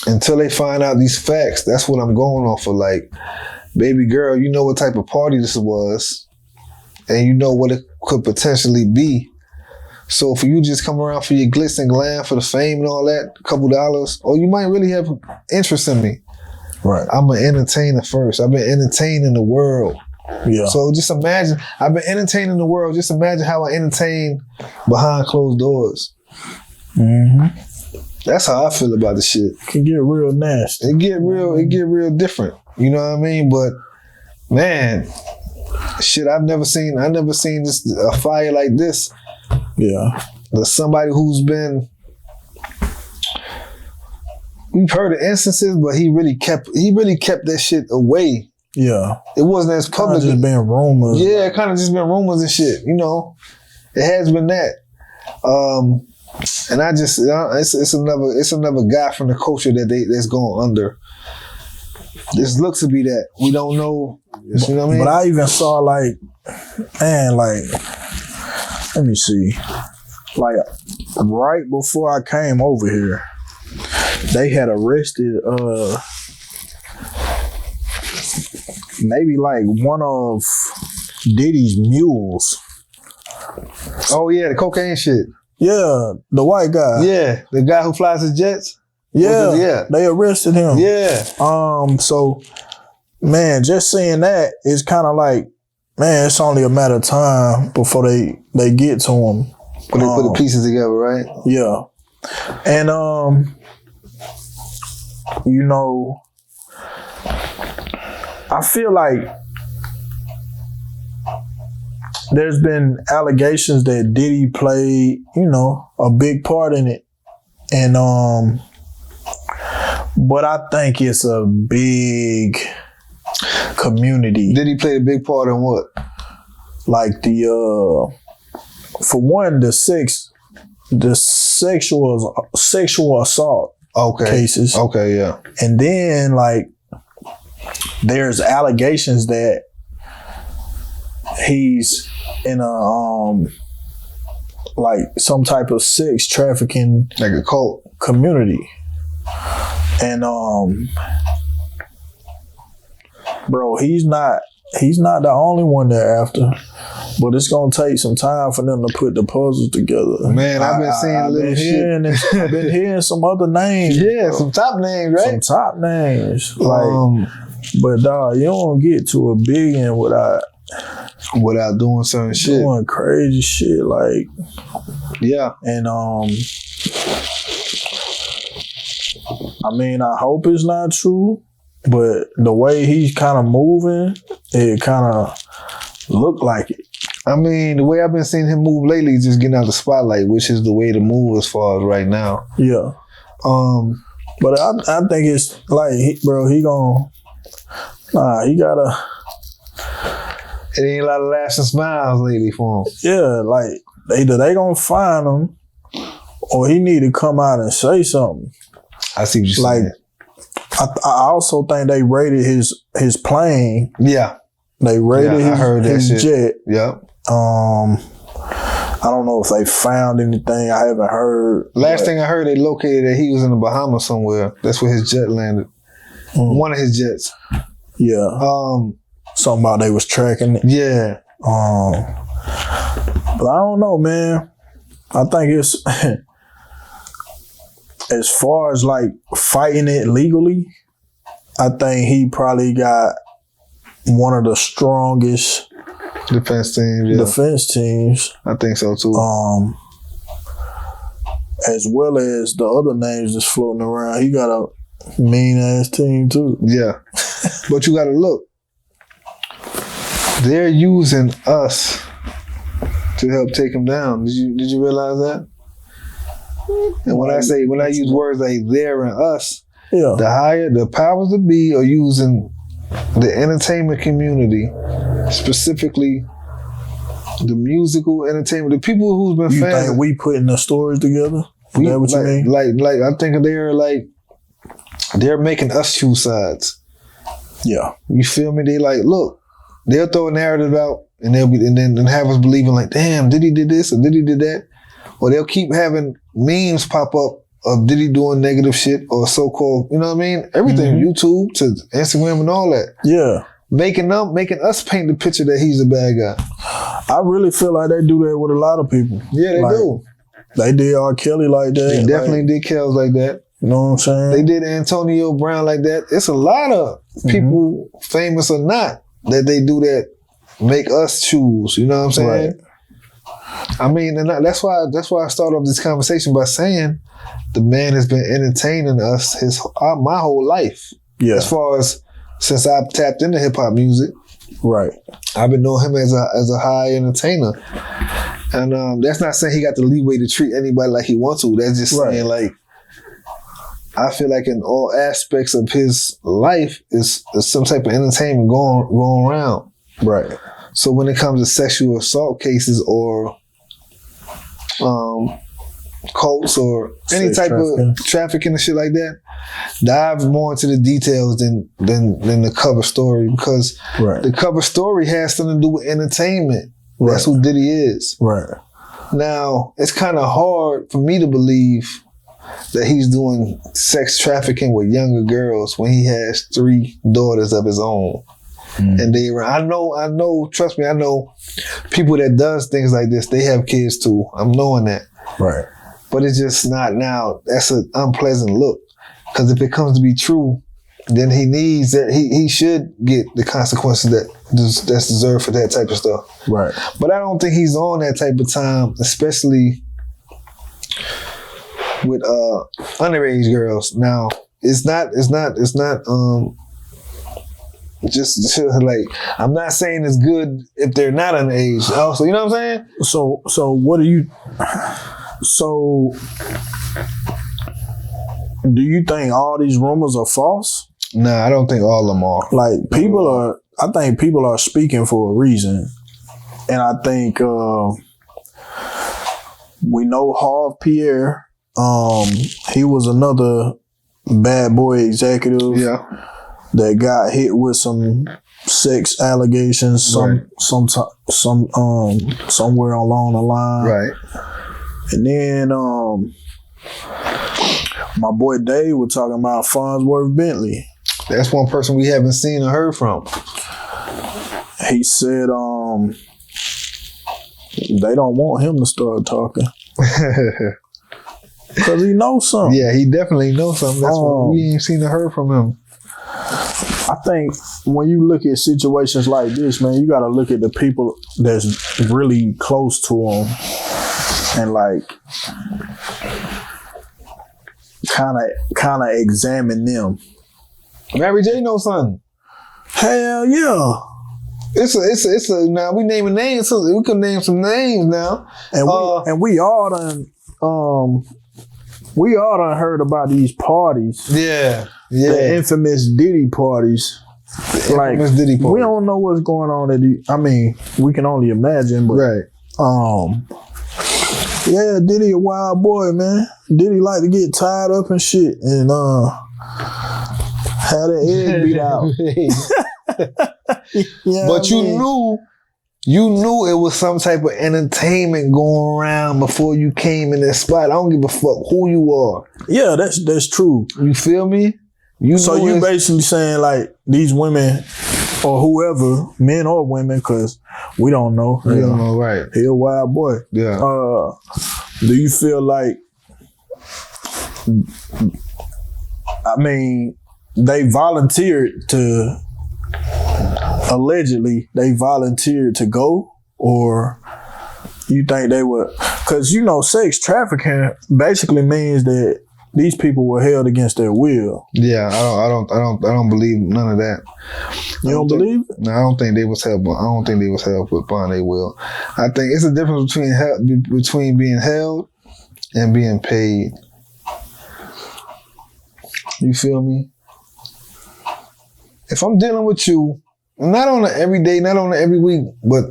until they find out these facts, that's what I'm going off of. Like, baby girl, you know what type of party this was, and you know what it could potentially be. So for you just come around for your glitz and glam, for the fame and all that, a couple dollars, or you might really have interest in me. Right. I'm an entertainer first. I've been entertaining the world. Yeah. So just imagine, I've been entertaining the world. Just imagine how I entertain behind closed doors. Mm-hmm. That's how I feel about the shit. It can get real nasty. It get real different. You know what I mean? But man, shit, I've never seen this a fire like this. Yeah. There's somebody who's been, we've heard of instances, but he really kept that shit away. Yeah. It wasn't as public. Just been rumors. Yeah, it kind of just been rumors and shit. You know, it has been that. And I just, it's another guy from the culture that's going under. This looks to be that. We don't know. You know what I mean? But I even saw let me see. Like right before I came over here, they had arrested maybe like one of Diddy's mules. Oh yeah, the cocaine shit. Yeah, the white guy. Yeah, the guy who flies his jets. Yeah, yeah. They arrested him. Yeah. So, man, just seeing that is kind of like, man, it's only a matter of time before they get to him. When they put the pieces together, right? Yeah. And, you know, I feel like there's been allegations that Diddy played, you know, a big part in it. And, but I think it's a big community. Did he play a big part in what? Like for one, the sexual assault cases. Okay, yeah. And then like there's allegations that he's in a like some type of sex trafficking, like a cult community. And bro, he's not the only one they're after, but it's gonna take some time for them to put the puzzle together. Man, I've been seeing a little shit. I've been hearing some other names. Yeah, bro. some top names, right? Some top names. Like, but dog, you don't get to $1 billion without doing certain shit. Doing crazy shit, like, yeah. And I mean, I hope it's not true, but the way he's kind of moving, it kind of look like it. I mean, the way I've been seeing him move lately is just getting out the spotlight, which is the way to move as far as right now. Yeah. But I think it's like, he gotta. It ain't a lot of laughs smiles lately for him. Yeah, like either they gonna find him, or he need to come out and say something. I see what you're saying. Like, I also think they raided his plane. Yeah. They raided his jet. Yep. I don't know if they found anything. I haven't heard. Last thing I heard, they located that he was in the Bahamas somewhere. That's where his jet landed. One of his jets. Yeah. Something about they was tracking it. Yeah. But I don't know, man. I think it's as far as like fighting it legally, I think he probably got one of the strongest defense teams. I think so too. As well as the other names that's floating around. He got a mean ass team too. Yeah. But you gotta look. they're using us to help take them down. Did you realize that? And when I use words like "there" and "us," the powers that be are using the entertainment community, specifically the musical entertainment, the people who's been fans. You think we putting the stories together? Is that what you mean? Like I think they're making us choose sides. Yeah. You feel me? They like, look, they'll throw a narrative out and then have us believing like, damn, Diddy did this or Diddy did that. Or they'll keep having memes pop up of Diddy doing negative shit or so-called, you know what I mean? Everything, YouTube to Instagram and all that. Yeah. Making us paint the picture that he's a bad guy. I really feel like they do that with a lot of people. Yeah, they do. They did R. Kelly like that. They definitely did Kells like that. You know what I'm saying? They did Antonio Brown like that. It's a lot of people, famous or not, that they do that, make us choose. You know what I'm saying? Right. I mean, and that's why I started off this conversation by saying the man has been entertaining us my whole life. Yeah. As far as since I tapped into hip hop music. Right. I've been knowing him as a high entertainer. And that's not saying he got the leeway to treat anybody like he wants to. That's just saying like, I feel like in all aspects of his life is some type of entertainment going around. Right. So when it comes to sexual assault cases or cults or any type of trafficking and shit like that, dive more into the details than the cover story, because the cover story has something to do with entertainment. Right. That's who Diddy is. Right. Now, it's kind of hard for me to believe that he's doing sex trafficking with younger girls when he has 3 daughters of his own. And I know, trust me, I know people that does things like this, they have kids too. I'm knowing that. Right. But it's just not now. That's an unpleasant look. Because if it comes to be true, then he needs that. He should get the consequences that's deserved for that type of stuff. Right. But I don't think he's on that type of time, especially with underage girls. Now, it's not just like, I'm not saying it's good if they're not underage. Also, you know what I'm saying? So what do you? So, do you think all these rumors are false? Nah, I don't think all of them are. Like, I think people are speaking for a reason. And I think we know Harv Pierre. He was another bad boy executive that got hit with some sex allegations somewhere along the line. Right. And then my boy Dave was talking about Farnsworth Bentley. That's one person we haven't seen or heard from. He said they don't want him to start talking. Because he knows something. Yeah, he definitely knows something. That's why we ain't seen or heard from him. I think when you look at situations like this, man, you got to look at the people that's really close to him and like kind of examine them. Mary J knows something. Hell yeah. It's a now we naming names, so we can name some names now. And we all done heard about these parties. Yeah. The infamous Diddy parties. Diddy party. We don't know what's going on at we can only imagine, but yeah, Diddy a wild boy, man. Diddy like to get tied up and shit and have that egg beat out. But you knew it was some type of entertainment going around before you came in that spot. I don't give a fuck who you are. Yeah, that's true. You feel me? So you basically saying like these women or whoever, men or women, because we don't know. We don't know, right? He a wild boy. Yeah. Do you feel like? They volunteered to. Allegedly, they volunteered to go, or you think they would? Because sex trafficking basically means that these people were held against their will. Yeah, I don't believe none of that. You don't believe it? No, I don't think they was held. I don't think they was held upon their will. I think it's a difference between being held and being paid. You feel me? If I'm dealing with you, not on an every day, not on an every week, but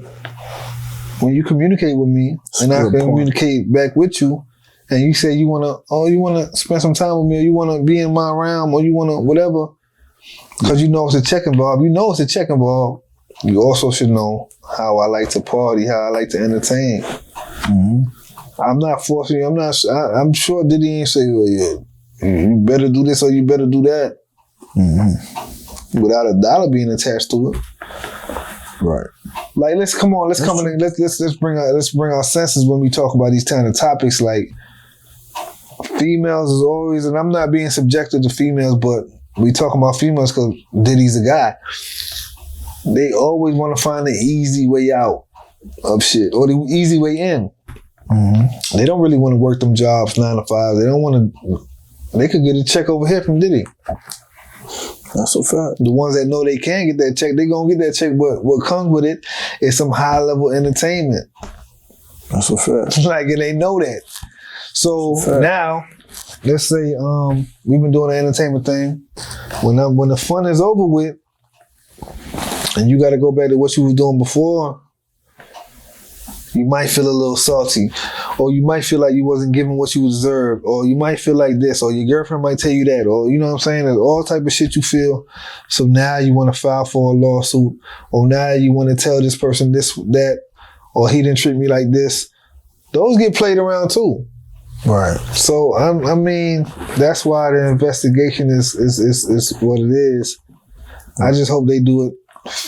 when you communicate with me and I communicate back with you, and you say you wanna spend some time with me, or you wanna be in my realm, or you wanna whatever, because you know it's a check involved. You know it's a check involved. You also should know how I like to party, how I like to entertain. Mm-hmm. I'm not forcing you. I'm sure Diddy ain't say, well, you better do this or you better do that. Mm-hmm. Without a dollar being attached to it. Right. Like let's bring our senses when we talk about these kind of topics. Like females is always, and I'm not being subjective to females, but we talking about females because Diddy's a guy. They always want to find the easy way out of shit or the easy way in. Mm-hmm. They don't really want to work them jobs 9 to 5. They don't want to. They could get a check over here from Diddy. That's a fact. The ones that know they can get that check, they gonna get that check. But what comes with it is some high level entertainment. That's a fact. Like, and they know that. So now, let's say we've been doing the entertainment thing. When the fun is over with, and you got to go back to what you was doing before, you might feel a little salty, or you might feel like you wasn't given what you deserved, or you might feel like this, or your girlfriend might tell you that, or you know what I'm saying? There's all type of shit you feel. So now you want to file for a lawsuit, or now you want to tell this person this, that, or he didn't treat me like this. Those get played around too. Right. So I mean, that's why the investigation is what it is. I just hope they do it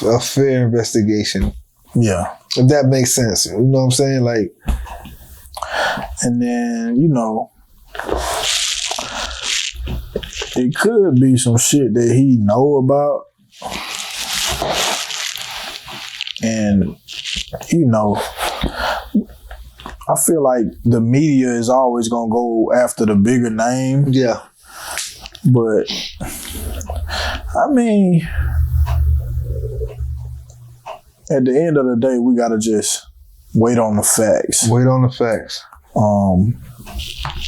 a fair investigation. Yeah. If that makes sense. You know what I'm saying? Like, and then, you know, it could be some shit that he know about. And, you know, I feel like the media is always going to go after the bigger name. Yeah. But, I mean, at the end of the day, we got to just wait on the facts. Wait on the facts.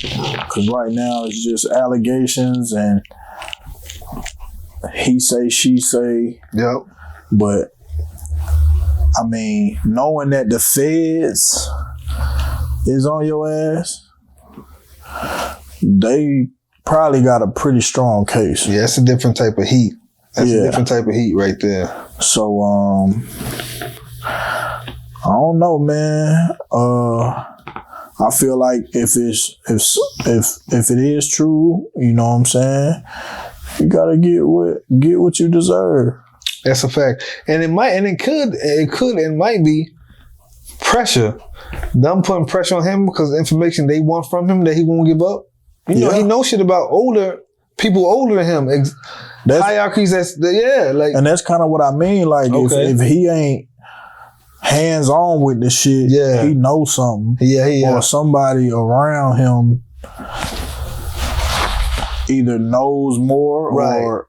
Because right now it's just allegations and he say, she say. Yep. But, I mean, knowing that the feds is on your ass, they probably got a pretty strong case. Yeah, it's a different type of heat. That's a different type of heat right there. So, I don't know, man. I feel like if it is true, you know what I'm saying, you gotta get what you deserve. That's a fact. And it might be pressure. Them putting pressure on him because the information they want from him that he won't give up. You know, he knows shit about people older than him. That's hierarchies. And that's kind of what I mean. Like, if he ain't hands on with the shit, he knows something. Or somebody around him either knows more or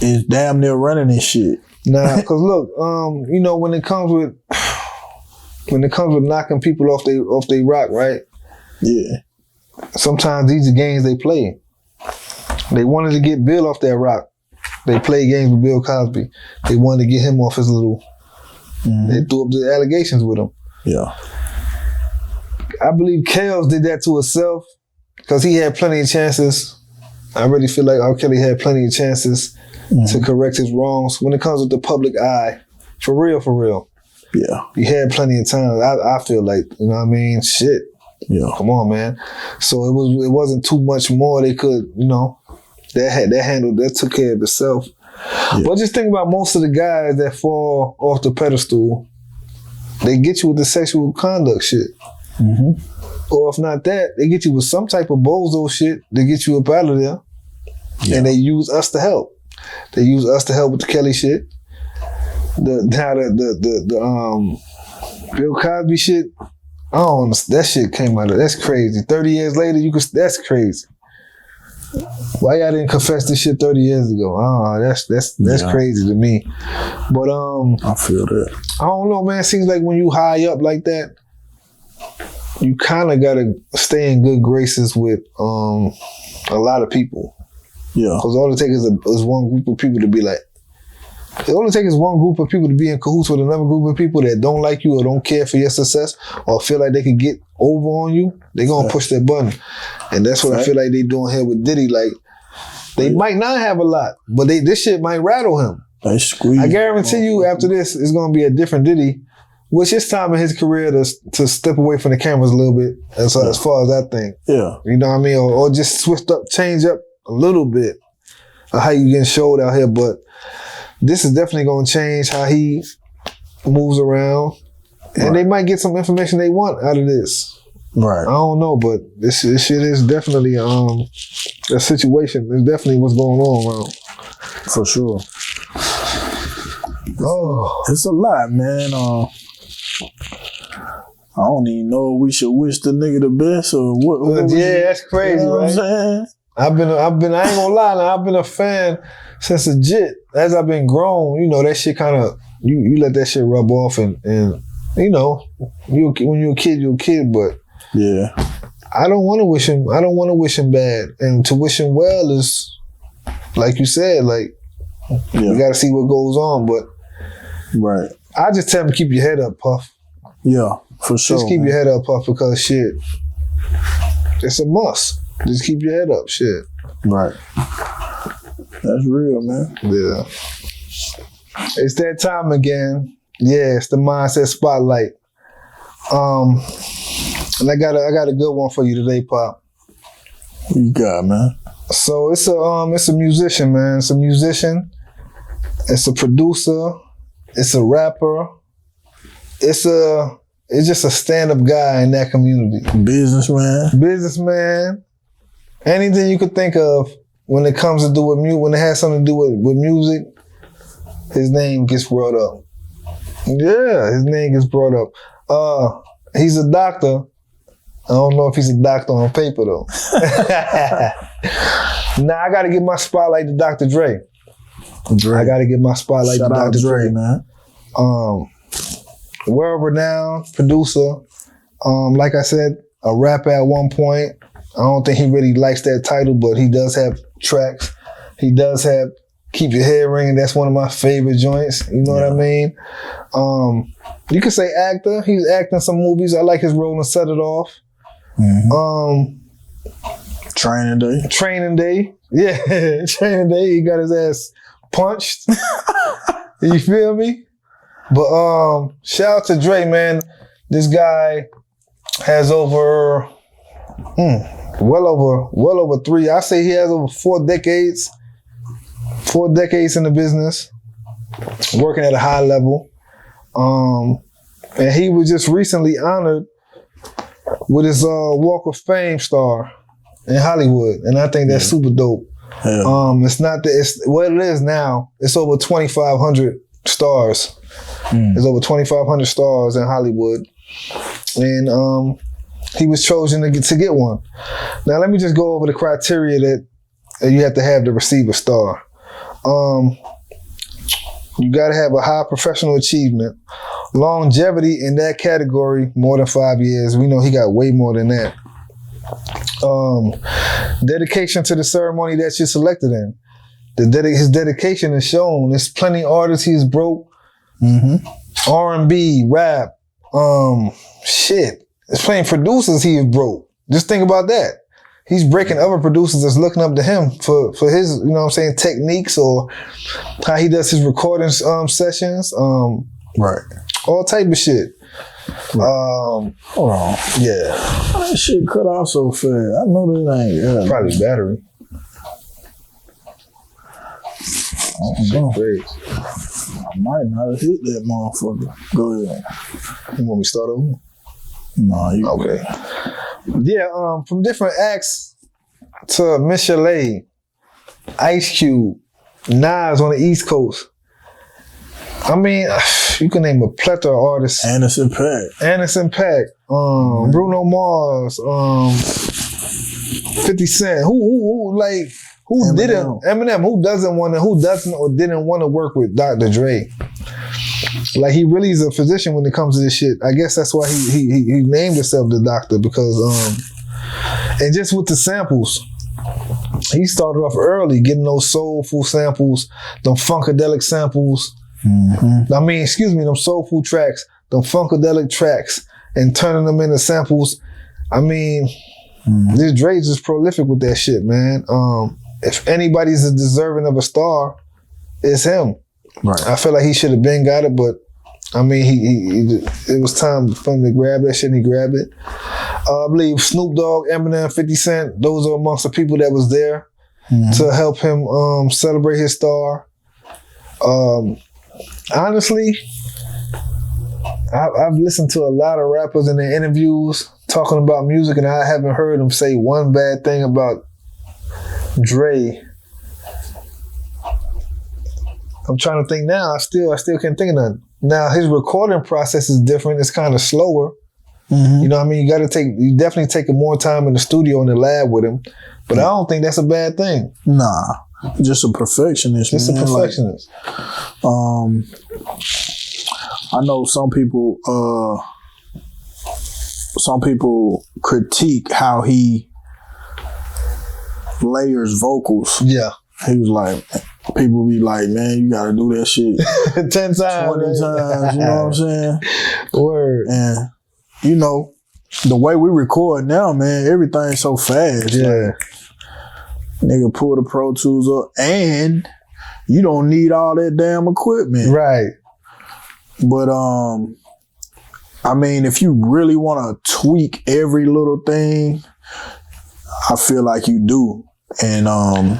is damn near running this shit. Nah, because look, you know, when it comes with knocking people off they rock, right? Yeah. Sometimes these are games they play. They wanted to get Bill off that rock. They played games with Bill Cosby. They wanted to get him off his little. They threw up the allegations with him. Yeah. I believe Kels did that to himself because he had plenty of chances. I really feel like R. Kelly had plenty of chances to correct his wrongs when it comes with the public eye. For real. Yeah. He had plenty of time. I feel like, you know what I mean? Shit. Yeah. Come on, man. So it wasn't too much more they could, you know, that took care of itself. Yeah. But just think about most of the guys that fall off the pedestal, they get you with the sexual conduct shit. Mm-hmm. Or if not that, they get you with some type of bozo shit to get you up out of there. Yeah. And they use us to help. They use us to help with the Kelly shit. The Bill Cosby shit, I don't understand. That shit came out of, that's crazy. 30 years later, that's crazy. Why y'all didn't confess this shit 30 years ago? That's crazy to me. But I feel that. I don't know, man. It seems like when you high up like that, you kind of gotta stay in good graces with a lot of people. Yeah. Because all it takes is one group of people to be like. It only takes one group of people to be in cahoots with another group of people that don't like you or don't care for your success or feel like they can get over on you. They're gonna push their button, and that's what I feel like they doing here with Diddy. Like they might not have a lot, but this shit might rattle him. They squeeze. I guarantee you, after this, it's gonna be a different Diddy. Which it's time in his career to step away from the cameras a little bit, as far as I think. Yeah. You know what I mean? Or just change up a little bit of how you getting showed out here, but. This is definitely going to change how he moves around. And they might get some information they want out of this. Right. I don't know, but this shit is definitely a situation. It's definitely what's going on around. For sure. Oh. It's a lot, man. I don't even know if we should wish the nigga the best or what. Yeah, that's crazy, you know right? What I'm saying? I've been. I ain't gonna lie. Now, I've been a fan since legit. As I've been grown, you know that shit kind of you let that shit rub off, and you know when you're a kid, but yeah, I don't want to wish him. I don't want to wish him bad, and to wish him well is like you said, like you got to see what goes on. But right, I just tell him keep your head up, Puff. Yeah, for sure. Just keep your head up, Puff, because shit, it's a must. Just keep your head up, shit. Right. That's real, man. Yeah. It's that time again. Yeah, it's the Mindset Spotlight. And I got a good one for you today, Pop. What you got, man? So it's a musician, man. It's a musician. It's a producer. It's a rapper. It's just a stand-up guy in that community. Businessman. Anything you could think of when it comes to do with music, when it has something to do with music, his name gets brought up. Yeah, his name gets brought up. He's a doctor. I don't know if he's a doctor on paper though. Now I gotta give my spotlight to Dr. Dre. I gotta give my spotlight to Dr. Dre, man. World-renowned producer. Like I said, a rapper at one point. I don't think he really likes that title, but he does have tracks. He does have Keep Your Head Ringing. That's one of my favorite joints. You know what I mean? You could say actor. He's acting some movies. I like his role in Set It Off. Mm-hmm. Training Day. Yeah, Training Day. He got his ass punched. You feel me? But shout out to Dre, man. This guy has over well over 3. I say he has over 4 decades. 4 decades in the business, working at a high level. And he was just recently honored with his Walk of Fame star in Hollywood. And I think that's super dope. Yeah. It's not that it's what it is now. It's over 2,500 stars. There's over 2,500 stars in Hollywood. And he was chosen to get one. Now let me just go over the criteria that you have to have to receive a star. You gotta have a high professional achievement, longevity in that category, more than 5 years. We know he got way more than that. Dedication to the ceremony that you're selected in. His dedication is shown. There's plenty of artists he's broke. R&B, rap, shit. There's plenty of producers he has broke. Just think about that. He's breaking other producers that's looking up to him for his, you know what I'm saying, techniques or how he does his recording sessions. Right. All type of shit. Right. Hold on. Yeah. That shit cut off so fast. I know that ain't. Probably battery. I might not have hit that motherfucker. Go ahead. You want me to start over? No, you okay. Yeah, from different acts to Miss Chalet, Ice Cube, Nas on the East Coast. I mean, you can name a plethora of artists. Anderson .Paak, Bruno Mars, 50 Cent. Who Eminem. didn't Eminem? Who doesn't or didn't want to work with Dr. Dre? Like, he really is a physician when it comes to this shit. I guess that's why he named himself the doctor, because and just with the samples, he started off early getting those soulful samples, them funkadelic samples. Mm-hmm. I mean, them soulful tracks, them funkadelic tracks, and turning them into samples. I mean, this Dre's just prolific with that shit, man. If anybody's deserving of a star, it's him. Right. I feel like he should have been got it, but I mean, it was time for him to grab that shit, and he grabbed it. I believe Snoop Dogg, Eminem, 50 Cent, those are amongst the people that was there to help him celebrate his star. Honestly, I've listened to a lot of rappers in their interviews talking about music, and I haven't heard them say one bad thing about Dre. I'm trying to think now. I still can't think of nothing. Now, his recording process is different. It's kind of slower. Mm-hmm. You know what I mean? You definitely take more time in the studio in the lab with him. But I don't think that's a bad thing. Nah. Just a perfectionist. Just man. A perfectionist. I know some people critique how he layers vocals. Yeah. He was like, people be like, man, you gotta do that shit 10 times, 20 times, you know what I'm saying? Word. And you know, the way we record now, man, everything's so fast. Yeah. Like, nigga pull the Pro Tools up, and you don't need all that damn equipment. Right. But I mean, if you really want to tweak every little thing, I feel like you do. And I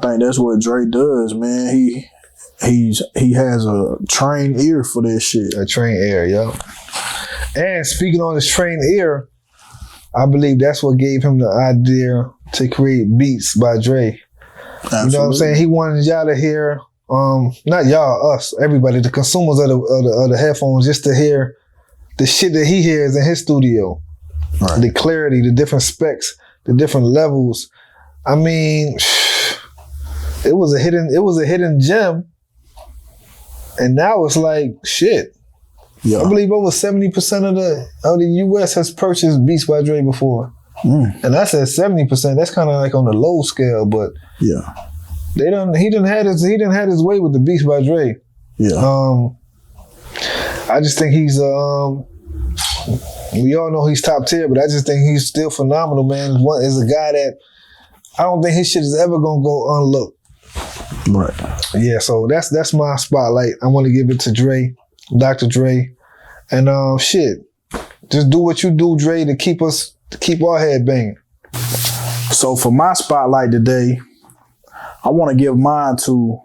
think that's what Dre does, man. He has a trained ear for this shit. A trained ear, yo. And speaking on his trained ear, I believe that's what gave him the idea to create Beats by Dre. Absolutely. You know what I'm saying? He wanted y'all to hear, not y'all, us, everybody, the consumers of the headphones, just to hear the shit that he hears in his studio. Right. The clarity, the different specs, the different levels. I mean, it was a hidden gem, and now it's like shit. Yeah. I believe over 70% of the U.S. has purchased Beats by Dre before, and I said 70%. That's kind of like on the low scale, but yeah, he didn't have his way with the Beats by Dre. Yeah. I just think he's we all know he's top tier, but I just think he's still phenomenal, man. Is a guy that I don't think his shit is ever gonna go unlooked. Right. Yeah, so that's my spotlight. I want to give it to Dre, Dr. Dre, and shit. Just do what you do, Dre, to keep our head banging. So for my spotlight today, I want to give mine to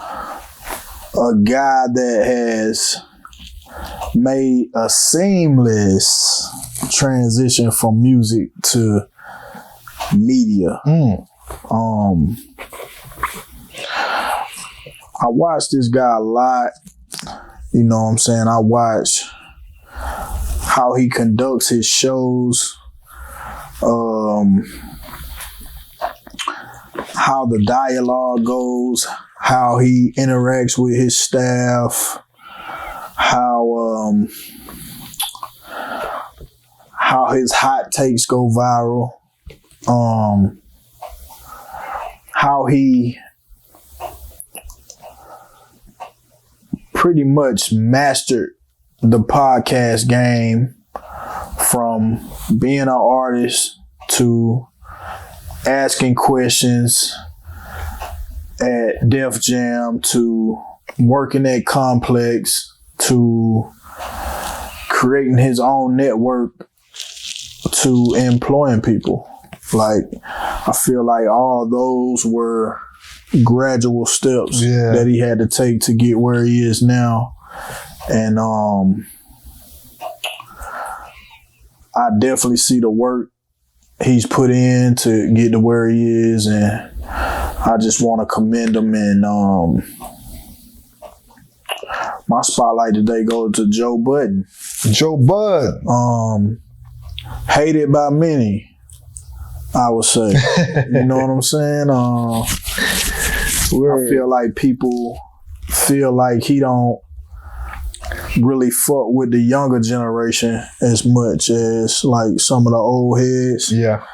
a guy that has made a seamless transition from music to media. I watch this guy a lot. You know what I'm saying? I watch how he conducts his shows, how the dialogue goes, how he interacts with his staff, how his hot takes go viral, how he pretty much mastered the podcast game from being an artist to asking questions at Def Jam to working at Complex to creating his own network to employing people. Like, I feel like all those were gradual steps that he had to take to get where he is now. And I definitely see the work he's put in to get to where he is, and I just want to commend him. And my spotlight today goes to Joe Budden. Joe Budden. Hated by many, I would say. You know what I'm saying? I feel like people feel like he don't really fuck with the younger generation as much as like some of the old heads. Yeah.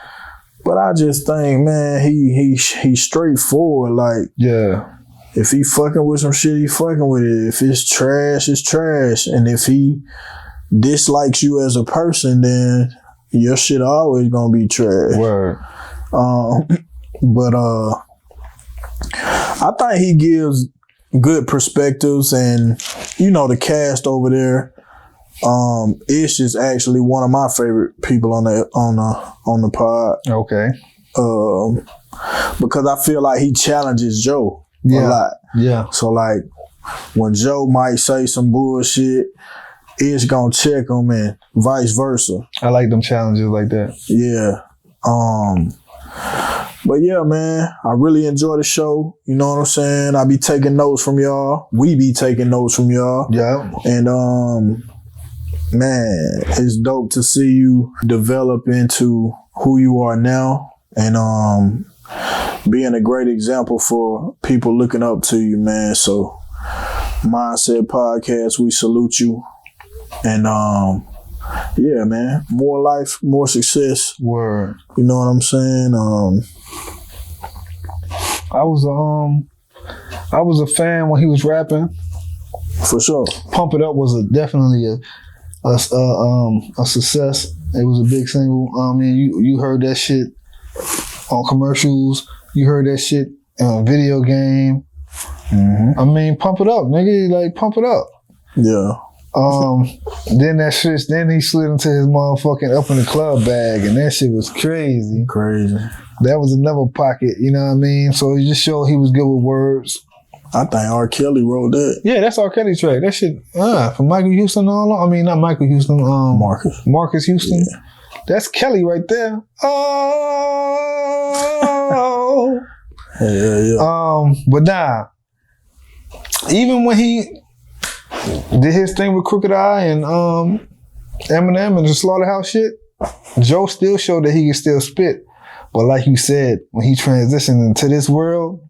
But I just think, man, he's straightforward. Like, yeah, if he fucking with some shit, he fucking with it. If it's trash, it's trash. And if he dislikes you as a person, then your shit always gonna be trash. Word. But I think he gives good perspectives, and you know the cast over there. Ish is actually one of my favorite people on the pod. Okay. Because I feel like he challenges Joe a lot. Yeah. So like when Joe might say some bullshit, Ish gonna check him and vice versa. I like them challenges like that. Yeah. But yeah, man, I really enjoy the show. You know what I'm saying? I be taking notes from y'all. We be taking notes from y'all. Yeah. And man, it's dope to see you develop into who you are now, and being a great example for people looking up to you, man. So Mindset Podcast, we salute you. And yeah, man, more life, more success. Word. You know what I'm saying? I was a fan when he was rapping. For sure. Pump It Up was definitely a success. It was a big single. I mean, you heard that shit on commercials. You heard that shit on video game. Mm-hmm. I mean, pump it up, nigga. Like, pump it up. Yeah. Then he slid into his motherfucking Up in the Club bag, and that shit was crazy. Crazy. That was another pocket, you know what I mean? So it just showed he was good with words. I think R. Kelly wrote that. Yeah, that's R. Kelly track. That shit, from Michael Houston all on. I mean, not Michael Houston, Marcus Houston. Yeah. That's Kelly right there. Oh. Yeah. But nah, even when he did his thing with Crooked Eye and Eminem and the Slaughterhouse shit, Joe still showed that he can still spit. But like you said, when he transitioned into this world,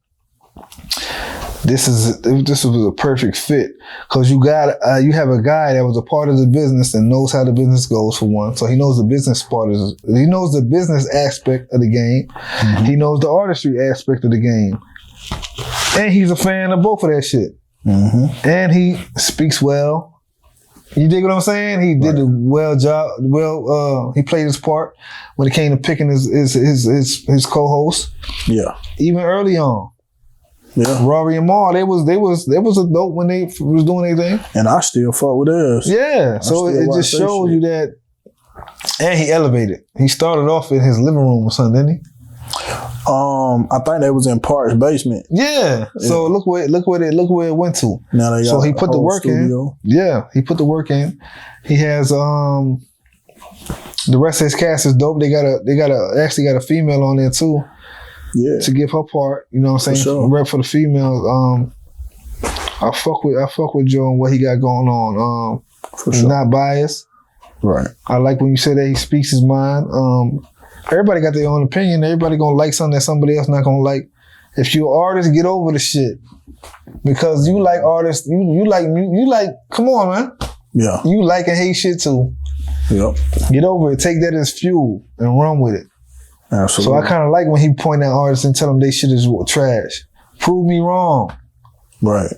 this was a perfect fit, because you have a guy that was a part of the business and knows how the business goes, for one. So he knows the business he knows the business aspect of the game. Mm-hmm. He knows the artistry aspect of the game, and he's a fan of both of that shit. Mm-hmm. And he speaks well. You dig what I'm saying? He did a well job. He played his part when it came to picking his co-host. Yeah, even early on. Yeah, Rory and Mar, they was a dope when they was doing anything, and I still fuck with theirs. Yeah, so it just shows you that, and he elevated. He started off in his living room or something, didn't he? I think they was in Park's basement. Yeah. So look where it went to. Now they got so he put the work studio in. Yeah, he put the work in. He has the rest of his cast is dope. They got a female on there too. Yeah. To give her part, you know what I'm saying? Sure. Rep for the females. I fuck with Joe and what he got going on. For he's not biased. Right. I like when you say that he speaks his mind. Everybody got their own opinion. Everybody gonna like something that somebody else not gonna like. If you're an artist, get over the shit. Because you like artists, you like, come on, man. Yeah. You like and hate shit too. Yep. Get over it. Take that as fuel and run with it. Absolutely. So I kind of like when he point at artists and tell them they shit is trash. Prove me wrong. Right.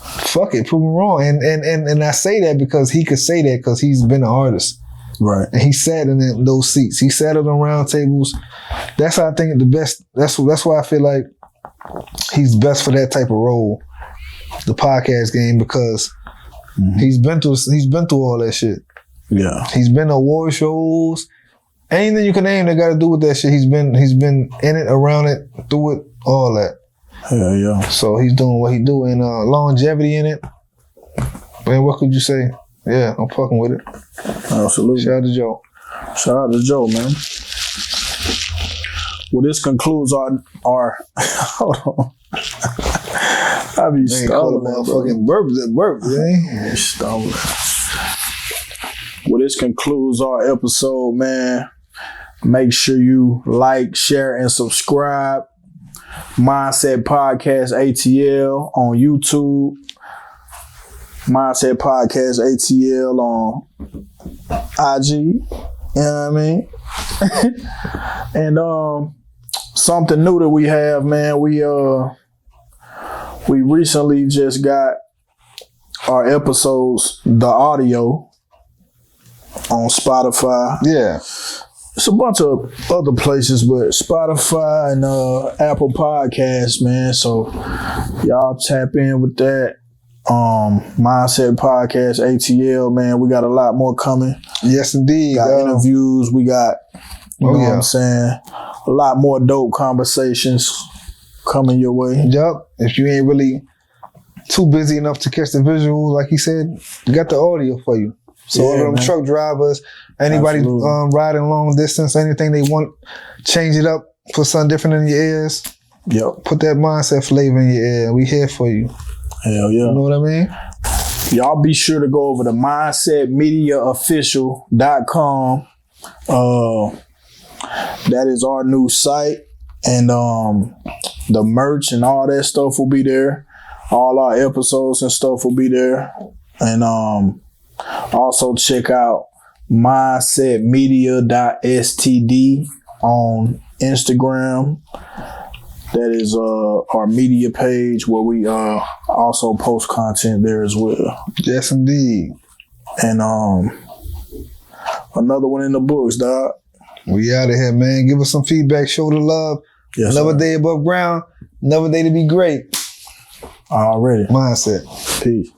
Fuck it, prove me wrong. And I say that because he could say that because he's been an artist. Right. And he sat in those seats. He sat on round tables. That's how I think the best. That's why I feel like he's best for that type of role, the podcast game, because he's been through all that shit. Yeah. He's been to award shows. Anything you can name that got to do with that shit, he's been in it, around it, through it, all that. Hell yeah. So he's doing what he do, and longevity in it. Man, what could you say? Yeah, I'm fucking with it. Absolutely. Shout out to Joe. Shout out to Joe, man. Well, this concludes our hold on. I be stumbling. Motherfucking burp, man. Stumbling. Well, this concludes our episode, man. Make sure you like, share, and subscribe. Mindset Podcast ATL on YouTube. Mindset Podcast ATL on IG. You know what I mean? And something new that we have, man. We recently just got our episodes, the audio, on Spotify. Yeah. It's a bunch of other places, but Spotify and Apple Podcasts, man. So y'all tap in with that. Mindset Podcast ATL, man. We got a lot more coming. Yes, indeed. Got interviews. We got, you know what I'm saying, a lot more dope conversations coming your way. Yup. If you ain't really too busy enough to catch the visual, like he said, we got the audio for you. So all of them truck drivers, anybody riding long distance, anything they want, change it up, put something different in your ears. Yep. Put that mindset flavor in your ear. We here for you. Hell yeah. You know what I mean? Y'all be sure to go over to mindsetmediaofficial.com. That is our new site. And the merch and all that stuff will be there. All our episodes and stuff will be there. And also check out mindsetmedia.std on Instagram. That is our media page where we also post content there as well. Yes, indeed. And another one in the books, dog. We out of here, man. Give us some feedback. Show the love. Yes, another sir. day above ground. Another day to be great. Already. Mindset. Peace.